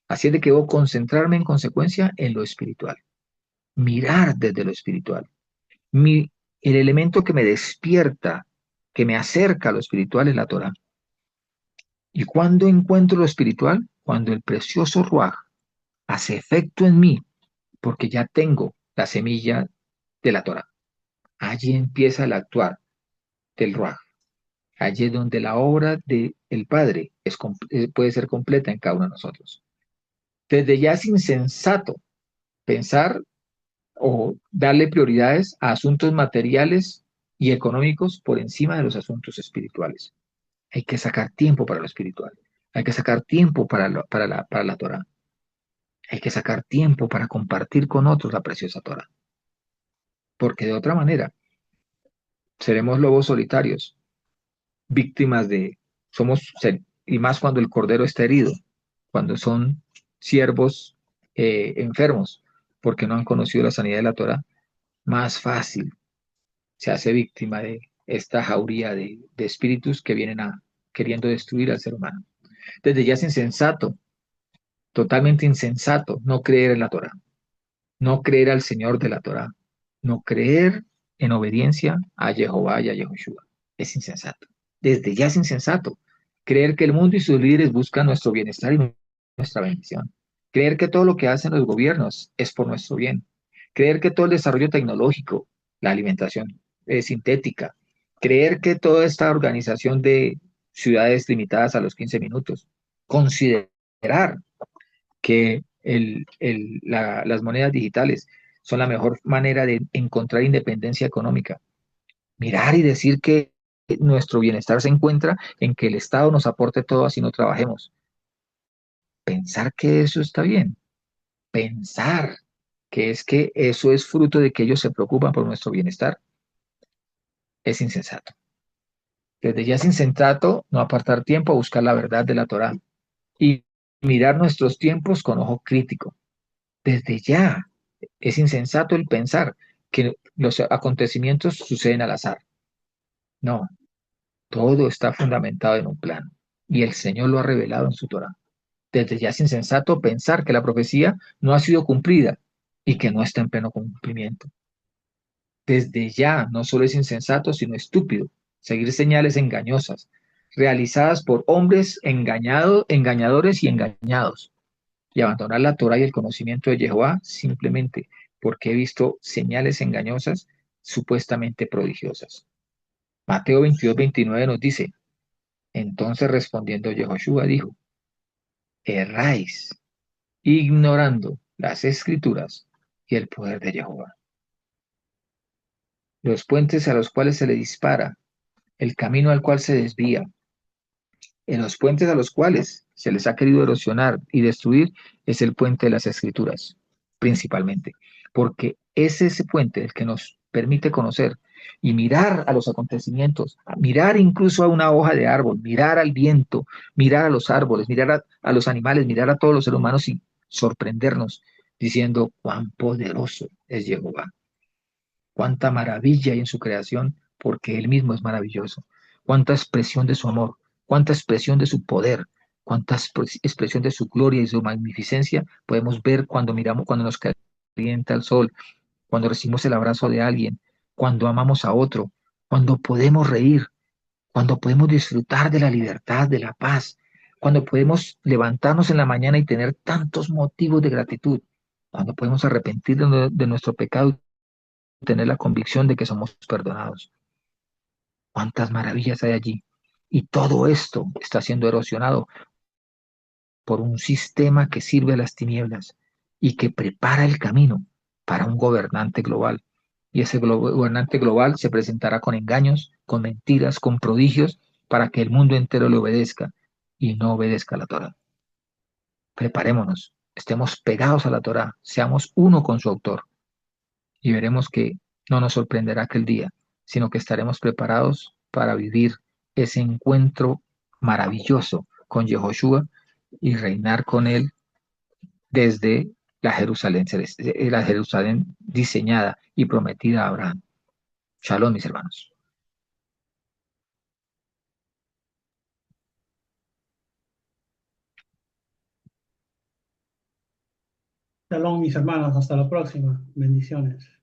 Así es de que debo concentrarme en consecuencia en lo espiritual, mirar desde lo espiritual. El elemento que me despierta, que me acerca a lo espiritual es la Torah. ¿Y cuándo encuentro lo espiritual? Cuando el precioso Ruaj hace efecto en mí, porque ya tengo la semilla de la Torah. Allí empieza el actuar del Ruaj. Allí es donde la obra del Padre puede ser completa en cada uno de nosotros. Desde ya es insensato pensar o darle prioridades a asuntos materiales y económicos por encima de los asuntos espirituales. Hay que sacar tiempo para lo espiritual. Hay que sacar tiempo para la Torah. Hay que sacar tiempo para compartir con otros la preciosa Torah. Porque de otra manera seremos lobos solitarios, víctimas de, y más cuando el cordero está herido, cuando son siervos enfermos, porque no han conocido la sanidad de la Torah, más fácil se hace víctima de esta jauría de espíritus que vienen queriendo destruir al ser humano. Desde ya es insensato, totalmente insensato, no creer en la Torah, no creer al Señor de la Torah, no creer en obediencia a Jehová y a Yehoshua. Es insensato. Desde ya es insensato. Creer que el mundo y sus líderes buscan nuestro bienestar y nuestra bendición. Creer que todo lo que hacen los gobiernos es por nuestro bien. Creer que todo el desarrollo tecnológico, la alimentación sintética. Creer que toda esta organización de ciudades limitadas a los 15 minutos. Considerar que las monedas digitales son la mejor manera de encontrar independencia económica. Mirar y decir que nuestro bienestar se encuentra en que el Estado nos aporte todo así no trabajemos. Pensar que eso está bien. Pensar que es que eso es fruto de que ellos se preocupan por nuestro bienestar es insensato. Desde ya es insensato no apartar tiempo a buscar la verdad de la Torá y mirar nuestros tiempos con ojo crítico. Desde ya es insensato el pensar que los acontecimientos suceden al azar. No, todo está fundamentado en un plan y el Señor lo ha revelado en su Torah. Desde ya es insensato pensar que la profecía no ha sido cumplida y que no está en pleno cumplimiento. Desde ya no solo es insensato, sino estúpido seguir señales engañosas, realizadas por hombres engañadores y engañados, y abandonar la Torah y el conocimiento de Jehová simplemente porque he visto señales engañosas supuestamente prodigiosas. Mateo 22:29 nos dice, entonces respondiendo Yehoshua dijo, erráis, ignorando las escrituras y el poder de Jehová. Los puentes a los cuales se le dispara, el camino al cual se desvía, en los puentes a los cuales se les ha querido erosionar y destruir, es el puente de las escrituras, principalmente, porque es ese puente el que nos permite conocer y mirar a los acontecimientos, mirar incluso a una hoja de árbol, mirar al viento, mirar a los árboles, mirar a los animales, mirar a todos los seres humanos y sorprendernos diciendo cuán poderoso es Jehová, cuánta maravilla hay en su creación, porque Él mismo es maravilloso, cuánta expresión de su amor, cuánta expresión de su poder, cuánta expresión de su gloria y su magnificencia podemos ver cuando miramos, cuando nos calienta el sol, cuando recibimos el abrazo de alguien, cuando amamos a otro, cuando podemos reír, cuando podemos disfrutar de la libertad, de la paz, cuando podemos levantarnos en la mañana y tener tantos motivos de gratitud, cuando podemos arrepentir de nuestro pecado y tener la convicción de que somos perdonados. ¿Cuántas maravillas hay allí? Y todo esto está siendo erosionado por un sistema que sirve a las tinieblas y que prepara el camino para un gobernante global. Y ese gobernante global se presentará con engaños, con mentiras, con prodigios, para que el mundo entero le obedezca y no obedezca a la Torah. Preparémonos, estemos pegados a la Torah, seamos uno con su autor y veremos que no nos sorprenderá aquel día, sino que estaremos preparados para vivir ese encuentro maravilloso con Yehoshua y reinar con él desde la Jerusalén diseñada y prometida a Abraham. Shalom, mis hermanos. Shalom, mis hermanos, hasta la próxima. Bendiciones.